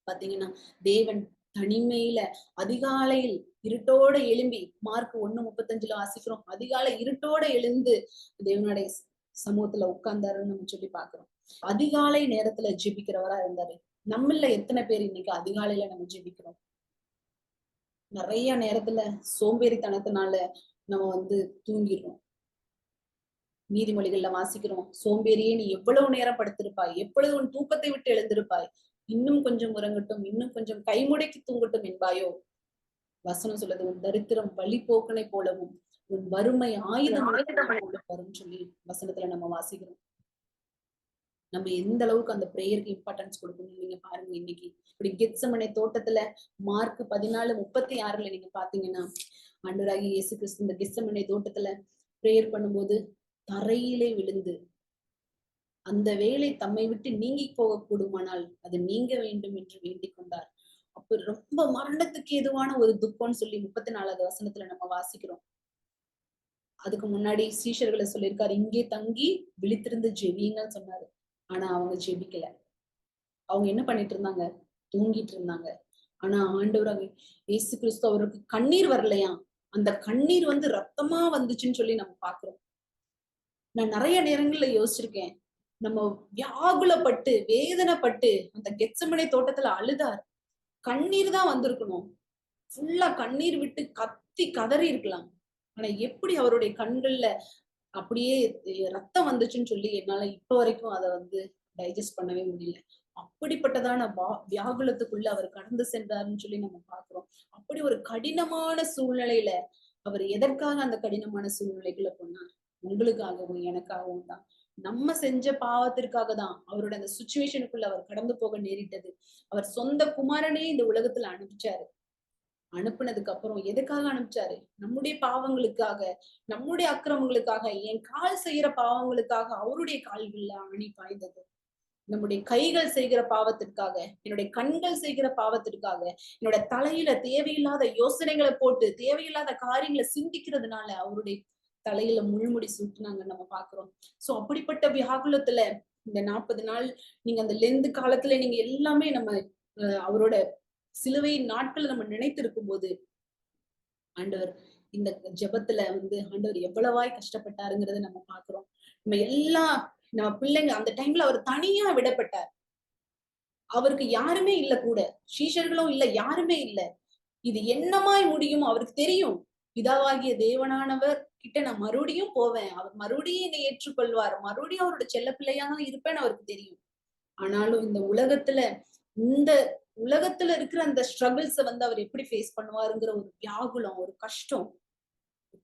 பாத்தீங்கன்னா தேவன் தனிமையில அதிகாலையில் இருட்டோட எழும்பி, மார்க் 1:35 வாசிக்கிறோம், அதிகாலை இருட்டோட எழுந்து தேவனுடைய சமூகத்துல உட்கார்ந்தாருன்னு நம்ம சொல்லி பாக்குறோம். அதிகாலை நேரத்துல ஜெபிக்கிறவரா இருந்தாரு. நம்மள எத்தனை பேர் இன்னைக்கு அதிகாலையில நம்ம ஜெபிக்கிறோம்? நிறைய நேரத்துல சோம்பேறித்தனத்தினால நம்ம வந்து தூங்கிடுறோம். நீதிமொழிகள்ல வாசிக்கிறோம், சோம்பேறியே நீ எவ்வளவு நேரம் படுத்திருப்பாய், எப்பொழுது உன் தூக்கத்தை விட்டு எழுந்திருப்பாய், இன்னும் கொஞ்சம் உறங்கட்டும், இன்னும் கொஞ்சம் கைமுடைக்கு தூங்கட்டும் என்பாயோ. வசனம் சொல்லுது, உன் தரித்திரம் வழி போக்கனை போலவும் உன் வறுமை ஆயுதம் வரும் சொல்லி வசனத்துல நம்ம வாசிக்கிறோம். நம்ம எந்த அளவுக்கு அந்த பிரேயருக்கு இம்பார்ட்டன்ஸ் கொடுக்கணும் நீங்க பாருங்க. இன்னைக்கு இப்படி கெத்செமனே தோட்டத்துல மார்க் 14:36 நீங்க பாத்தீங்கன்னா, ஆண்டவராகிய இயேசு கிறிஸ்து இந்த கெத்செமனே தோட்டத்துல பிரேயர் பண்ணும்போது தரையிலே விழுந்து, அந்த வேலை தம்மை விட்டு நீங்கி போக கூடுமானால் அது நீங்க வேண்டும் என்று வேண்டிக் கொண்டார். அப்ப ரொம்ப மரணத்துக்கு ஏதுவான ஒரு துக்கம்னு சொல்லி 34வது வசனத்துல நம்ம வாசிக்கிறோம். அதுக்கு முன்னாடி சீஷர்களை சொல்லியிருக்காரு, இங்கே தங்கி விழித்திருந்து ஜெபிங்கன்னு சொன்னாரு. ஆனா அவங்க ஜெபிக்கல. அவங்க என்ன பண்ணிட்டு இருந்தாங்க? தூங்கிட்டு இருந்தாங்க. ஆனா ஆண்டவராக இயேசு கிறிஸ்து அவருக்கு கண்ணீர் வரலையா, அந்த கண்ணீர் வந்து ரத்தமா வந்துச்சுன்னு சொல்லி நம்ம பாக்குறோம். நான் நிறைய நேரங்கள்ல யோசிச்சிருக்கேன், நம்ம வியாகுலப்பட்டு வேதனைப்பட்டு அந்த கெத்செமனே தோட்டத்துல அழுதார், கண்ணீர் தான் வந்திருக்கணும், ஃபுல்லா கண்ணீர் விட்டு கத்தி கதறி இருக்கலாம். ஆனா எப்படி அவருடைய கண்கள்ல அப்படியே ரத்தம் வந்துச்சுன்னு சொல்லி என்னால இப்ப வரைக்கும் அதை வந்து டைஜஸ்ட் பண்ணவே முடியல. அப்படிப்பட்டதான வியாகுலத்துக்குள்ள அவர் கடந்து சென்றாருன்னு சொல்லி நம்ம பாக்குறோம். அப்படி ஒரு கடினமான சூழ்நிலையில அவர் எதற்காக அந்த கடினமான சூழ்நிலைக்குள்ள போனார்? உங்களுக்காகவும் எனக்காகவும் தான். நம்ம செஞ்ச பாவத்திற்காக தான் அவரோட அந்த சுச்சுவேஷனுக்குள்ள அவர் கடந்து போக நேரிட்டது. அவர் சொந்த குமாரனே இந்த உலகத்துல அனுப்பிச்சாரு. அனுப்புனதுக்கு அப்புறம் எதுக்காக அனுப்பிச்சாரு? நம்முடைய பாவங்களுக்காக, நம்முடைய அக்கிரமங்களுக்காக, என் கால் செய்யற பாவங்களுக்காக அவருடைய கால்கள்ல ஆணி பாய்ந்தது. நம்முடைய கைகள் செய்கிற பாவத்திற்காக, என்னுடைய கண்கள் செய்கிற பாவத்திற்காக, என்னோட தலையில தேவையில்லாத யோசனைகளை போட்டு தேவையில்லாத காரியங்களை சிந்திக்கிறதுனால அவருடைய தலையில முள்முடி சூட்டினாங்கன்னு நம்ம பாக்குறோம். சோ அப்படிப்பட்ட வியாகுலத்துல இந்த 40 நாள் நீங்க அந்த லெந்து காலத்துல நீங்க எல்லாமே நம்ம அவரோட சிலுவையின் நாட்களை நம்ம நினைத்து இருக்கும் போது ஆண்டவர் இந்த ஜெபத்துல வந்து ஆண்டவர் எவ்வளவாய் கஷ்டப்பட்டாருங்கிறத நம்ம பாக்குறோம். நம்ம பிள்ளைங்க அந்த டைம்ல அவர் தனியா விடப்பட்டார். அவருக்கு யாருமே இல்ல, கூட சீஷர்களும் இல்ல, யாருமே இல்ல. இது என்னமாய் முடியும் அவருக்கு தெரியும். பிதாவாகிய தேவனானவர் கிட்ட நான் மறுபடியும் போவேன், அவர் மறுபடியும் என்னை ஏற்றுக்கொள்வார், மறுபடியும் அவரோட செல்ல பிள்ளையா தான் இருப்பேன்னு அவருக்கு தெரியும். ஆனாலும் இந்த உலகத்துல இருக்கிற அந்த ஸ்ட்ரகிள்ஸ வந்து அவர் எப்படி ஃபேஸ் பண்ணுவாருங்கிற ஒரு வியாகுலம், ஒரு கஷ்டம்.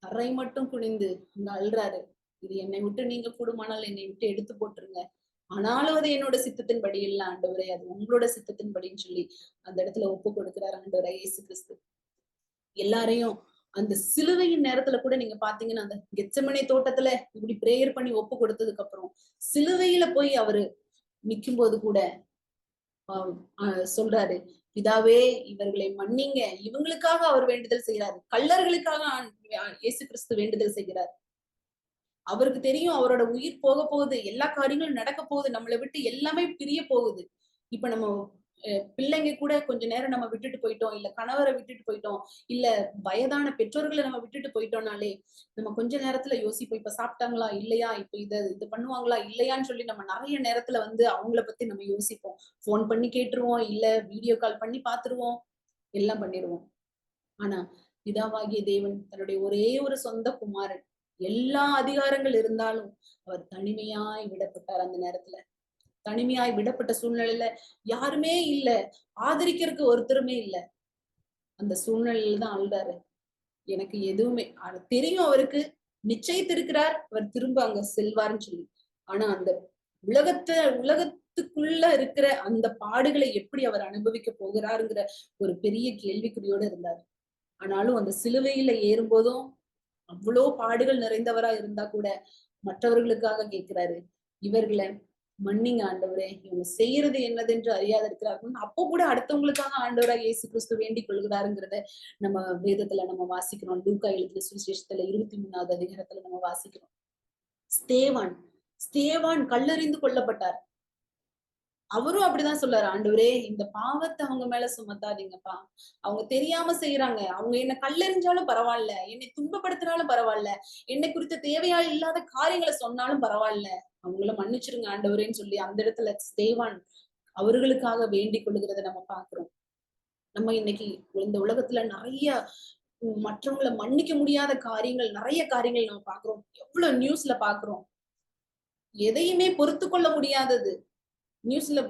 தரை மட்டும் குனிந்து அங்க அல்றாரு, இது என்னை விட்டு நீங்க கூடுமானால் என்னை விட்டு எடுத்து போட்டுருங்க, ஆனாலும் அது என்னோட சித்தத்தின்படி இல்ல ஆண்டவரே, அது உங்களோட சித்தத்தின்படின்னு சொல்லி அந்த இடத்துல ஒப்பு கொடுக்கிறார் ஆண்டவரே இயேசு கிறிஸ்து. எல்லாரையும் அந்த சிலுவையின் நேரத்துல கூட நீங்க பாத்தீங்கன்னா, அந்த கெத்செமனே தோட்டத்துல இப்படி பிரேயர் பண்ணி ஒப்பு கொடுத்ததுக்கு அப்புறம் சிலுவையில போய் அவரு நிக்கும் போது கூட சொல்றாரு, பிதாவே இவர்களை மன்னிங்க, இவங்களுக்காக அவர் வேண்டுதல் செய்யறாரு. கள்ளர்களுக்காக இயேசு கிறிஸ்து வேண்டுதல் செய்கிறார். அவருக்கு தெரியும் அவரோட உயிர் போக போகுது, எல்லா காரியங்களும் நடக்க போகுது, நம்மளை விட்டு எல்லாமே பிரிய போகுது. இப்ப நம்ம பிள்ளைங்க கூட கொஞ்ச நேரம் நம்ம விட்டுட்டு போயிட்டோம், இல்ல கணவரை விட்டுட்டு போயிட்டோம், இல்ல வயதான பெற்றோர்களை நம்ம விட்டுட்டு போயிட்டோம்னாலே நம்ம கொஞ்ச நேரத்துல யோசிப்போம், இப்ப சாப்பிட்டாங்களா இல்லையா, இப்ப இது பண்ணுவாங்களா இல்லையான்னு சொல்லி நம்ம நிறைய நேரத்துல வந்து அவங்கள பத்தி நம்ம யோசிப்போம். போன் பண்ணி கேட்டுருவோம், இல்ல வீடியோ கால் பண்ணி பாத்துருவோம், எல்லாம் பண்ணிடுவோம். ஆனா பிதாவாகிய தேவன் தன்னுடைய ஒரே ஒரு சொந்த குமாரன், எல்லா அதிகாரங்கள் இருந்தாலும் அவர் தனிமையாய் விடப்பட்டார். அந்த நேரத்துல தனிமையாய் விடப்பட்ட சூழ்நிலையில யாருமே இல்ல, ஆதரிக்கிறதுக்கு ஒருத்தருமே இல்ல. அந்த சூழ்நிலையில தான் அழுதாரு. எனக்கு எதுவுமே தெரியும், அவருக்கு நிச்சயித்திருக்கிறார் அவர் திரும்ப அங்க செல்வார்ன்னு சொல்லி. ஆனா அந்த உலகத்துக்குள்ள இருக்கிற அந்த பாடுகளை எப்படி அவர் அனுபவிக்க போகிறாருங்கிற ஒரு பெரிய கேள்விக்குறியோட இருந்தார். ஆனாலும் அந்த சிலுவையில ஏறும்போதும் அவ்வளோ பாடுகள் நிறைந்தவரா இருந்தா கூட மற்றவர்களுக்காக கேட்கிறாரு, இவர்களை மன்னிங்க ஆண்டவரே, இவங்க செய்யறது என்னதென்று அறியாத இருக்கிறார்கள். அப்போ கூட அடுத்தவங்களுக்காக ஆண்டவரா இயேசு கிறிஸ்து வேண்டிக் கொள்கிறாருங்கிறத நம்ம வேதத்துல நம்ம வாசிக்கிறோம். லூக்கா எழுதின சுவிசேஷத்துல 23வது அதிகாரத்துல நம்ம வாசிக்கிறோம். ஸ்தேவான் ஸ்தேவான் கல்லெறிந்து கொல்லப்பட்டார். அவரும் அப்படிதான் சொல்றாரு, ஆண்டவரே இந்த பாவத்தை அவங்க மேல சுமத்தாதீங்கப்பா, அவங்க தெரியாம செய்யறாங்க, அவங்க என்ன கல்லெறிஞ்சாலும் பரவாயில்ல, என்னை துன்பப்படுத்தினாலும் பரவாயில்ல, என்னை குறித்த தேவையா இல்லாத காரியங்களை சொன்னாலும் பரவாயில்ல, அவங்கள மன்னிச்சிருங்க ஆண்டவரேன்னு சொல்லி அந்த இடத்துல ஸ்தேவான் அவர்களுக்காக வேண்டிக் கொள்ளுகிறத நம்ம பாக்குறோம். நம்ம இன்னைக்கு இந்த உலகத்துல நிறைய மற்றவங்களை மன்னிக்க முடியாத காரியங்கள், நிறைய காரியங்கள் நம்ம பாக்குறோம். எவ்வளவு நியூஸ்ல பாக்குறோம், எதையுமே பொறுத்து கொள்ள முடியாதது. நியூஸ்ல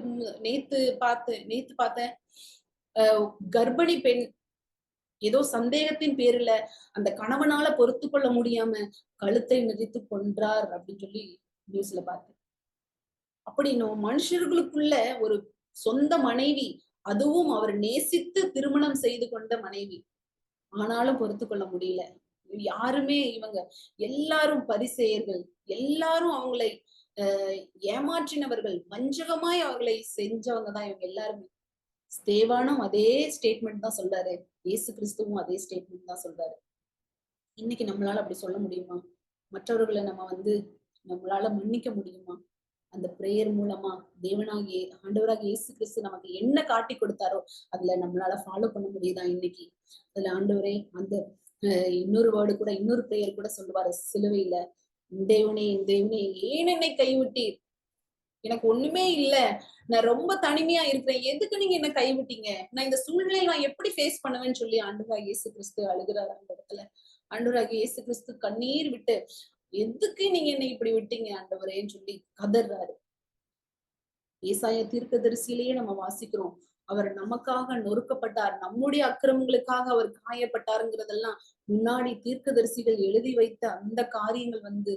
நேத்து பார்த்தேன், கர்ப்பிணி பெண் ஏதோ சந்தேகத்தின் பேர்ல அந்த கணவனால பொறுத்து கொள்ள முடியாம கழுத்தை நெரித்து கொன்றார் அப்படின்னு சொல்லி நியூஸ்ல பார்த்தேன். அப்படி மனுஷர்களுக்குள்ள ஒரு சொந்த மனைவி, அதுவும் அவர் நேசித்து திருமணம் செய்து கொண்ட மனைவி, ஆனாலும் பொறுத்து கொள்ள முடியல. யாருமே இவங்க எல்லாரும் பரிசேயர்கள், எல்லாரும் அவங்களை ஏமாற்றினவர்கள், வஞ்சகமாய் அவர்களை செஞ்சவங்க தான் இவங்க எல்லாருமே. ஸ்தேவானும் அதே ஸ்டேட்மெண்ட் தான் சொல்றாரு, இயேசு கிறிஸ்துவும் அதே ஸ்டேட்மெண்ட் தான் சொல்றாரு. இன்னைக்கு நம்மளால அப்படி சொல்ல முடியுமா? மற்றவர்களை நம்ம வந்து நம்மளால மன்னிக்க முடியுமா? அந்த பிரேயர் மூலமா தேவனாகிய ஆண்டவராகிய இயேசு கிறிஸ்து நமக்கு என்ன காட்டி கொடுத்தாரோ அதுல நம்மளால ஃபாலோ பண்ண முடியுதா இன்னைக்கு? அதுல ஆண்டவரே அந்த இன்னொரு வேர்டு கூட, இன்னொரு பிரேயர் கூட சொல்லுவாரு சிலுவையில, தேவனே தேவனே ஏன் என்னை கைவிட்டீர், எனக்கு ஒண்ணுமே இல்ல, நான் ரொம்ப தனிமையா இருக்கிறேன், எதுக்கு நீங்க என்ன கைவிட்டீங்க, நான் இந்த சூழ்நிலையை நான் எப்படி ஃபேஸ் பண்ணுவேன்னு சொல்லி ஆண்டவராகிய இயேசு கிறிஸ்து அழுகிறார் அந்த இடத்துல. ஆண்டவராகிய இயேசு கிறிஸ்து கண்ணீர் விட்டு, எதுக்கு நீங்க என்னை இப்படி விட்டீங்க ஆண்டவரேன்னு சொல்லி கதறாரு. ஏசாயா தீர்க்கதரிசியிலேயே நம்ம வாசிக்கிறோம், அவர் நமக்காக நொறுக்கப்பட்டார், நம்முடைய அக்கிரமங்களுக்காக அவர் காயப்பட்டாருங்கிறதெல்லாம் முன்னாடி தீர்க்கதரிசிகள் எழுதி வைத்த அந்த காரியங்கள் வந்து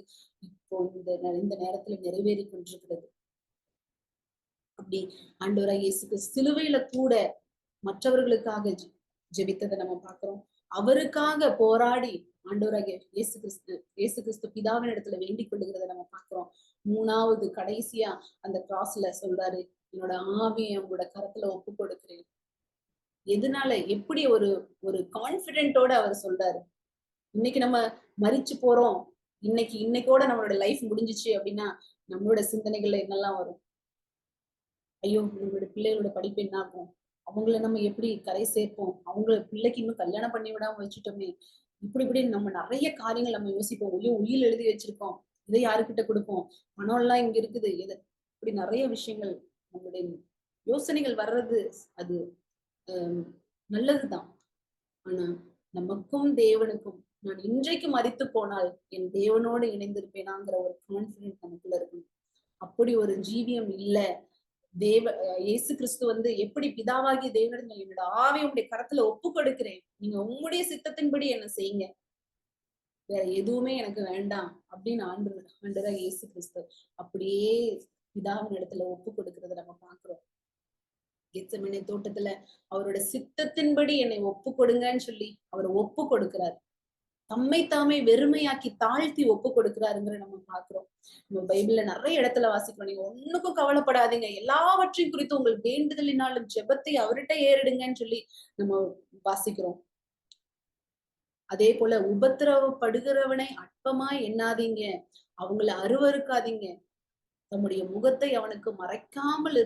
இப்போ இந்த நேரத்துல நிறைவேறி கொண்டிருக்கிறது. அப்படி ஆண்டவராகிய இயேசுக்கு சிலுவையில கூட மற்றவர்களுக்காக ஜெபித்ததை நம்ம பாக்குறோம். அவருக்காக போராடி ஆண்டவராகிய இயேசு கிறிஸ்து பிதாவின் இடத்துல வேண்டிக் கொள்ளுகிறத நம்ம பாக்குறோம். மூணாவது கடைசியா அந்த கிராஸ்ல சொல்றாரு, என்னோட ஆவியை உங்களோட கரத்துல ஒப்பு கொடுக்கிறேன். எதனால, எப்படி ஒரு ஒரு கான்பிடென்ட்டோட அவர் சொல்றாரு. இன்னைக்கு நம்ம மரிச்சு போறோம், இன்னைக்கோட நம்மளோட லைஃப் முடிஞ்சிச்சு அப்படின்னா நம்மளோட சிந்தனைகள்ல என்னெல்லாம் வரும்? ஐயோ நம்மளோட பிள்ளைகளோட படிப்பு என்ன ஆகும், அவங்கள நம்ம எப்படி கரை சேர்ப்போம், அவங்க பிள்ளைக்கு இன்னும் கல்யாணம் பண்ணி விடாம வச்சுட்டோமே, இப்படி நம்ம நிறைய காரியங்கள் நம்ம யோசிப்போம். உயில் எழுதி வச்சிருக்கோம், இதை யாருக்கிட்ட கொடுப்போம், பணம் எல்லாம் இங்க இருக்குது, இப்படி நிறைய விஷயங்கள் நம்மளுடைய யோசனைகள் வர்றது அது நல்லதுதான். ஆனா நமக்கும் தேவனுக்கும், நான் இன்றைக்கு மரித்து போனால் என் தேவனோடு இணைந்திருப்பேனாங்கிற ஒரு கான்பிடன்ஸ் நமக்குள்ள இருக்கணும். அப்படி ஒரு ஜீவியம் இல்ல. இயேசு கிறிஸ்து வந்து எப்படி பிதாவாகிய தேவனிடம் என்னோட ஆவியை உங்களுடைய கரத்துல ஒப்பு கொடுக்கிறேன், நீங்க உங்களுடைய சித்தத்தின்படி என்ன செய்யுங்க, வேற எதுவுமே எனக்கு வேண்டாம் அப்படின்னு ஆண்டவராக இயேசு கிறிஸ்து அப்படியே பிதாவின் இடத்துல ஒப்பு கொடுக்கறத நம்ம பாக்குறோம். கெத்செமனே தோட்டத்துல அவரோட சித்தத்தின்படி என்னை ஒப்பு கொடுங்கன்னு சொல்லி அவர் ஒப்பு கொடுக்கிறார். தம்மை தாமே வெறுமையாக்கி தாழ்த்தி ஒப்பு கொடுக்கிறாருங்கிற நம்ம பாக்குறோம். நம்ம பைபிள்ல நிறைய இடத்துல வாசிக்கிறோம், நீங்க ஒண்ணுக்கும் கவலைப்படாதீங்க, எல்லாவற்றையும் குறித்து உங்கள் வேண்டுதலினாலும் ஜெபத்தை அவர்கிட்ட ஏறிடுங்கன்னு சொல்லி நம்ம வாசிக்கிறோம். அதே போல உபத்திரவப்படுகிறவனை அற்பமாய் எண்ணாதீங்க, அவங்கள அருவருக்காதீங்க. தம்முடைய முகத்தை அவனுக்கு மறைக்காமல்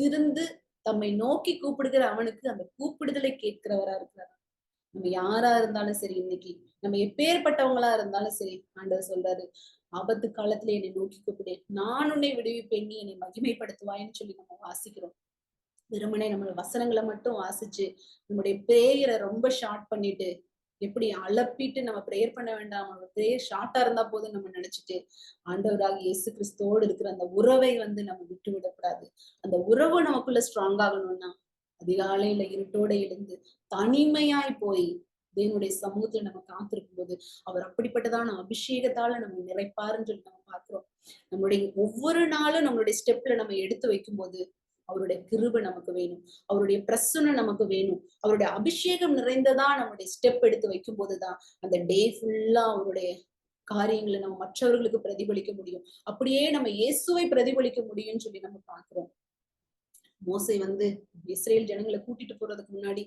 இருந்து தம்மை நோக்கி கூப்பிடுகிற அவனுக்கு அந்த கூப்பிடுதலை கேட்கிறவரா இருக்கிறார். நம்ம யாரா இருந்தாலும் சரி, இன்னைக்கு நம்ம எப்பேற்பட்டவங்களா இருந்தாலும் சரி, ஆண்டவர் சொல்றாரு, ஆபத்து காலத்துல என்னை நோக்கி கூப்பிடு, நான் உன்னை விடுவிப்பேன், நீ என்னை மகிமைப்படுத்துவாய்ன்னு சொல்லி நம்ம வாசிக்கிறோம். வெறுமனே நம்ம வசனங்களை மட்டும் வாசிச்சு நம்முடைய பிரேயரை ரொம்ப ஷார்ட் பண்ணிட்டு, எப்படி அலப்பிட்டு நம்ம பிரேயர் பண்ண வேண்டாம், நம்ம பிரேயர் ஷார்ட்டா இருந்தா போதும் நம்ம நினைச்சிட்டு, ஆண்டவராக இயேசு கிறிஸ்துவோடு இருக்கிற அந்த உறவை வந்து நம்ம விட்டு விடக்கூடாது. அந்த உறவு நமக்குள்ள ஸ்ட்ராங் ஆகணும்னா, அதிகாலையில இருட்டோட எழுந்து தனிமையாய் போய் தேவனுடைய சமூகத்துல நம்ம காத்திருக்கும் போது அவர் அப்படிப்பட்டதான அபிஷேகத்தால நம்ம நிறைப்பாருன்னு சொல்லி நம்ம பாக்குறோம். நம்மளுடைய ஒவ்வொரு நாளும் நம்மளுடைய ஸ்டெப்ல நம்ம எடுத்து வைக்கும் போது அவருடைய கிருபை நமக்கு வேணும், அவருடைய பிரசன்னம் நமக்கு வேணும், அவருடைய அபிஷேகம் நிறைந்ததா நம்மளுடைய ஸ்டெப் எடுத்து வைக்கும் போதுதான் அந்த டே ஃபுல்லா அவருடைய காரியங்களை நம்ம மற்றவர்களுக்கு பிரதிபலிக்க முடியும். அப்படியே நம்ம இயேசுவை பிரதிபலிக்க முடியும்னு சொல்லி நம்ம பாக்குறோம். மோசே வந்து இஸ்ரேல் ஜனங்களை கூட்டிட்டு போறதுக்கு முன்னாடி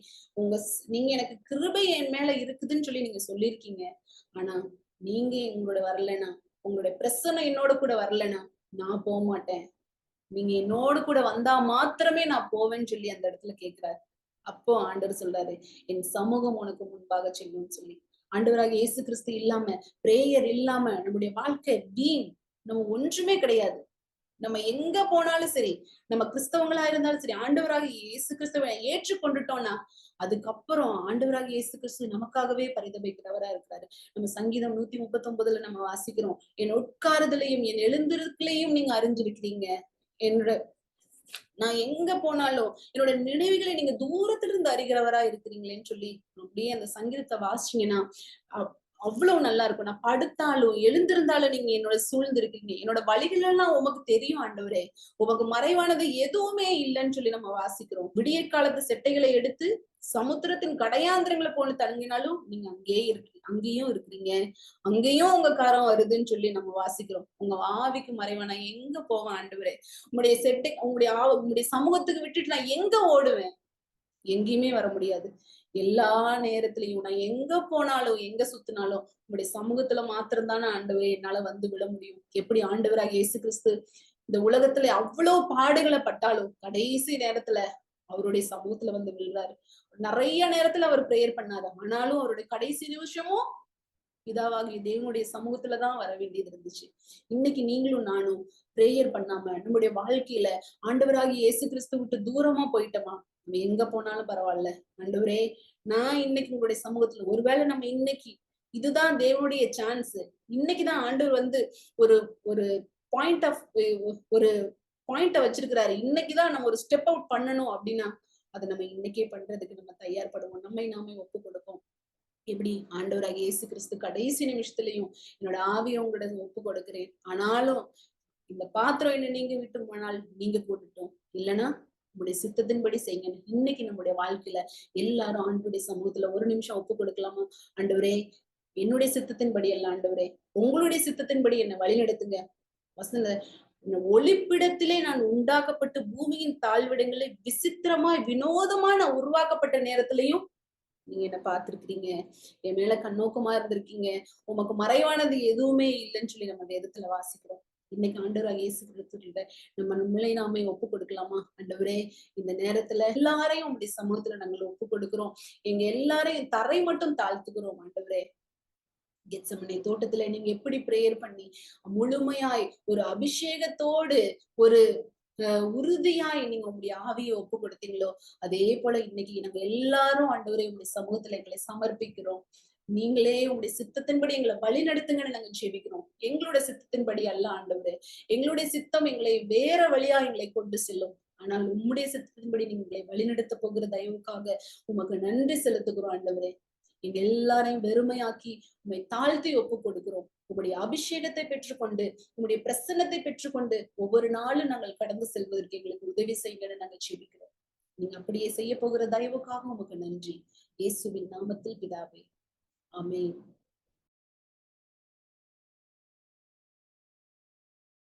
நீங்க எனக்கு கிருபை என் மேல இருக்குதுன்னு சொல்லி நீங்க சொல்லியிருக்கீங்க. ஆனா நீங்க உங்களோட வரலனா, உங்களுடைய பிரசன்னம் என்னோட கூட வரலனா நான் போக மாட்டேன். நீங்க என்னோடு கூட வந்தா மாத்திரமே நான் போவேன்னு சொல்லி அந்த இடத்துல கேட்கிறாரு. அப்போ ஆண்டவர் சொல்றாரு, என் சமூகம் உனக்கு முன்பாக செய்யும்னு சொல்லி. ஆண்டவராக இயேசு கிறிஸ்து இல்லாம, பிரேயர் இல்லாம நம்முடைய வாழ்க்கை வீண். நம்ம ஒன்றுமே கிடையாது. நம்ம எங்க போனாலும் சரி, நம்ம கிறிஸ்தவங்களா இருந்தாலும் சரி, ஆண்டவராக இயேசு கிறிஸ்துவை ஏற்றுக்கொண்டுட்டோம்னா, அதுக்கப்புறம் ஆண்டவராக இயேசு கிறிஸ்து நமக்காகவே பரிதபிக்கிறவரா இருக்கிறாரு. நம்ம சங்கீதம் 139 நம்ம வாசிக்கிறோம், என் உட்காருதலையும் என் எழுந்திருக்கலையும் நீங்க அறிஞ்சிருக்கிறீங்க. என்னோட நான் எங்க போனாலும் என்னோட நினைவுகளை நீங்க தூரத்துல இருந்து அறிகிறவரா இருக்கிறீங்களேன்னு சொல்லி அப்படியே அந்த சங்கீதத்தை வாசிச்சீங்கன்னா அவ்வளவு நல்லா இருக்கும். நான் படுத்தாலும் எழுந்திருந்தாலும் நீங்க என்னோட சூழ்ந்திருக்கீங்க. என்னோட வழிகள் எல்லாம் உமக்கு தெரியும் ஆண்டவரே. உமக்கு மறைவானது எதுவுமே இல்லைன்னு சொல்லி நம்ம வாசிக்கிறோம். விடிய காலத்து செட்டைகளை எடுத்து சமுத்திரத்தின் கடையாந்திரங்களை போல தங்கினாலும் நீங்க அங்கேயும் இருக்கிறீங்க. அங்கேயும் உங்க காரம் வருதுன்னு சொல்லி நம்ம வாசிக்கிறோம். உங்க ஆவிக்கு மறைவான எங்க போவேன் ஆண்டவரே? உங்களுடைய சமூகத்துக்கு விட்டுட்டு நான் எங்க ஓடுவேன்? எங்கேயுமே வர முடியாது. எல்லா நேரத்திலையும் நான் எங்க போனாலும் எங்க சுத்தினாலும் உங்களுடைய சமூகத்துல மாத்திரம்தானே ஆண்டவரே என்னால வந்து விட முடியும். எப்படி ஆண்டவராக இயேசு கிறிஸ்து இந்த உலகத்துல அவ்வளவு பாடுகளை பட்டாலும் கடைசி நேரத்துல அவருடைய சமூகத்துல வந்து விழுறாரு. நிறைய நேரத்துல அவர் பிரேயர் பண்ணாரு. ஆனாலும் அவருடைய கடைசி நிமிஷமும் பிதாவாகிய தேவனுடைய சமூகத்துலதான் வர வேண்டியது இருந்துச்சு. இன்னைக்கு நீங்களும் நானும் பிரேயர் பண்ணாம நம்முடைய வாழ்க்கையில ஆண்டவராகி இயேசு கிறிஸ்து விட்டு தூரமா போயிட்டோமா? நம்ம எங்க போனாலும் பரவாயில்ல, ஆண்டவரே நான் இன்னைக்கு உங்களுடைய சமூகத்துல, ஒருவேளை நம்ம இன்னைக்கு இதுதான் தேவனுடைய சான்ஸ், இன்னைக்குதான் ஆண்டவர் வந்து ஒரு ஒரு பாயிண்ட் ஆஃப் ஒரு பாயிண்ட வச்சிருக்கிறாரு, இன்னைக்குதான் நம்ம ஒரு ஸ்டெப் அவுட் பண்ணணும் அப்படின்னா அதை நம்ம இன்னைக்கே பண்றதுக்கு நம்ம தயார்படுவோம். நம்மை நாமே ஒப்பு கொடுப்போம். எப்படி ஆண்டவராக இயேசு கிறிஸ்து கடைசி நிமிஷத்துலயும் என்னோட ஆவியை உங்களோட ஒப்பு கொடுக்கிறேன், ஆனாலும் இந்த பாத்திரம் என்ன நீங்க விட்டு போனால் நீங்க போட்டுட்டோம், இல்லைன்னா நம்முடைய சித்தத்தின்படி செய்யுங்க. இன்னைக்கு நம்முடைய வாழ்க்கையில எல்லாரும் ஆண்டவருடைய சமூகத்துல ஒரு நிமிஷம் ஒப்பு கொடுக்கலாமா? ஆண்டவரே என்னுடைய சித்தத்தின்படி அல்ல ஆண்டவரே, உங்களுடைய சித்தத்தின்படி என்னை வழிநடத்துங்க. வசந்த ஒளிப்பிடத்திலே நான் உண்டாக்கப்பட்டு பூமியின் தாழ்விடங்களை விசித்திரமாய் வினோதமா நான் உருவாக்கப்பட்ட நேரத்திலையும் நீங்க என்ன பார்த்திருக்கிறீங்க, என் மேல கண்ணோக்கமா இருந்திருக்கீங்க, உமக்கு மறைவானது எதுவுமே இல்லைன்னு சொல்லி நம்ம வேதத்துல வாசிக்கிறோம். இன்னைக்கு ஆண்டவராக இயேசு கிறிஸ்துவிட நம்ம நம்மளை நாமே ஒப்பு கொடுக்கலாமா? ஆண்டவரே இந்த நேரத்துல எல்லாரையும் உங்களுடைய சமூகத்துல நாங்கள் ஒப்பு கொடுக்கிறோம். எங்க எல்லாரையும் தரை மட்டும் தாழ்த்துக்கிறோம். ஆண்டவரே கெத்செமனே தோட்டத்துல நீங்க எப்படி பிரேயர் பண்ணி முழுமையாய் ஒரு அபிஷேகத்தோடு ஒரு உறுதியாய் நீங்க உங்களுடைய ஆவியை ஒப்பு கொடுத்தீங்களோ அதே போல இன்னைக்கு நாங்க எல்லாரும் ஆண்டவரே உங்களுடைய சமூகத்துல எங்களை சமர்ப்பிக்கிறோம். நீங்களே உங்களுடைய சித்தத்தின்படி எங்களை வழி நடத்துங்கன்னு நாங்க ஜெபிக்கிறோம். எங்களுடைய சித்தத்தின்படி அல்ல ஆண்டவரே, எங்களுடைய சித்தம் எங்களை வேற வழியா எங்களை கொண்டு செல்லும். ஆனால் உம்முடைய சித்தத்தின்படி நீங்க எங்களை வழிநடத்த போகிற தயவுக்காக உமக்கு நன்றி செலுத்துகிறோம். ஆண்டவரே எங்க எல்லாரையும் வெறுமையாக்கி உண்மை தாழ்த்தி ஒப்பு கொடுக்கிறோம். உங்களுடைய அபிஷேகத்தை பெற்றுக்கொண்டு உங்களுடைய பிரசன்னத்தை பெற்றுக்கொண்டு ஒவ்வொரு நாளும் நாங்கள் கடந்து செல்வதற்கு எங்களுக்கு உதவி செய்யுங்கன்னு நாங்கள் ஜெபிக்கிறோம். நீங்க அப்படியே செய்ய போகிற தயவுக்காக உமக்கு நன்றி. இயேசுவின் நாமத்தில் பிதாவே, ஆமென்.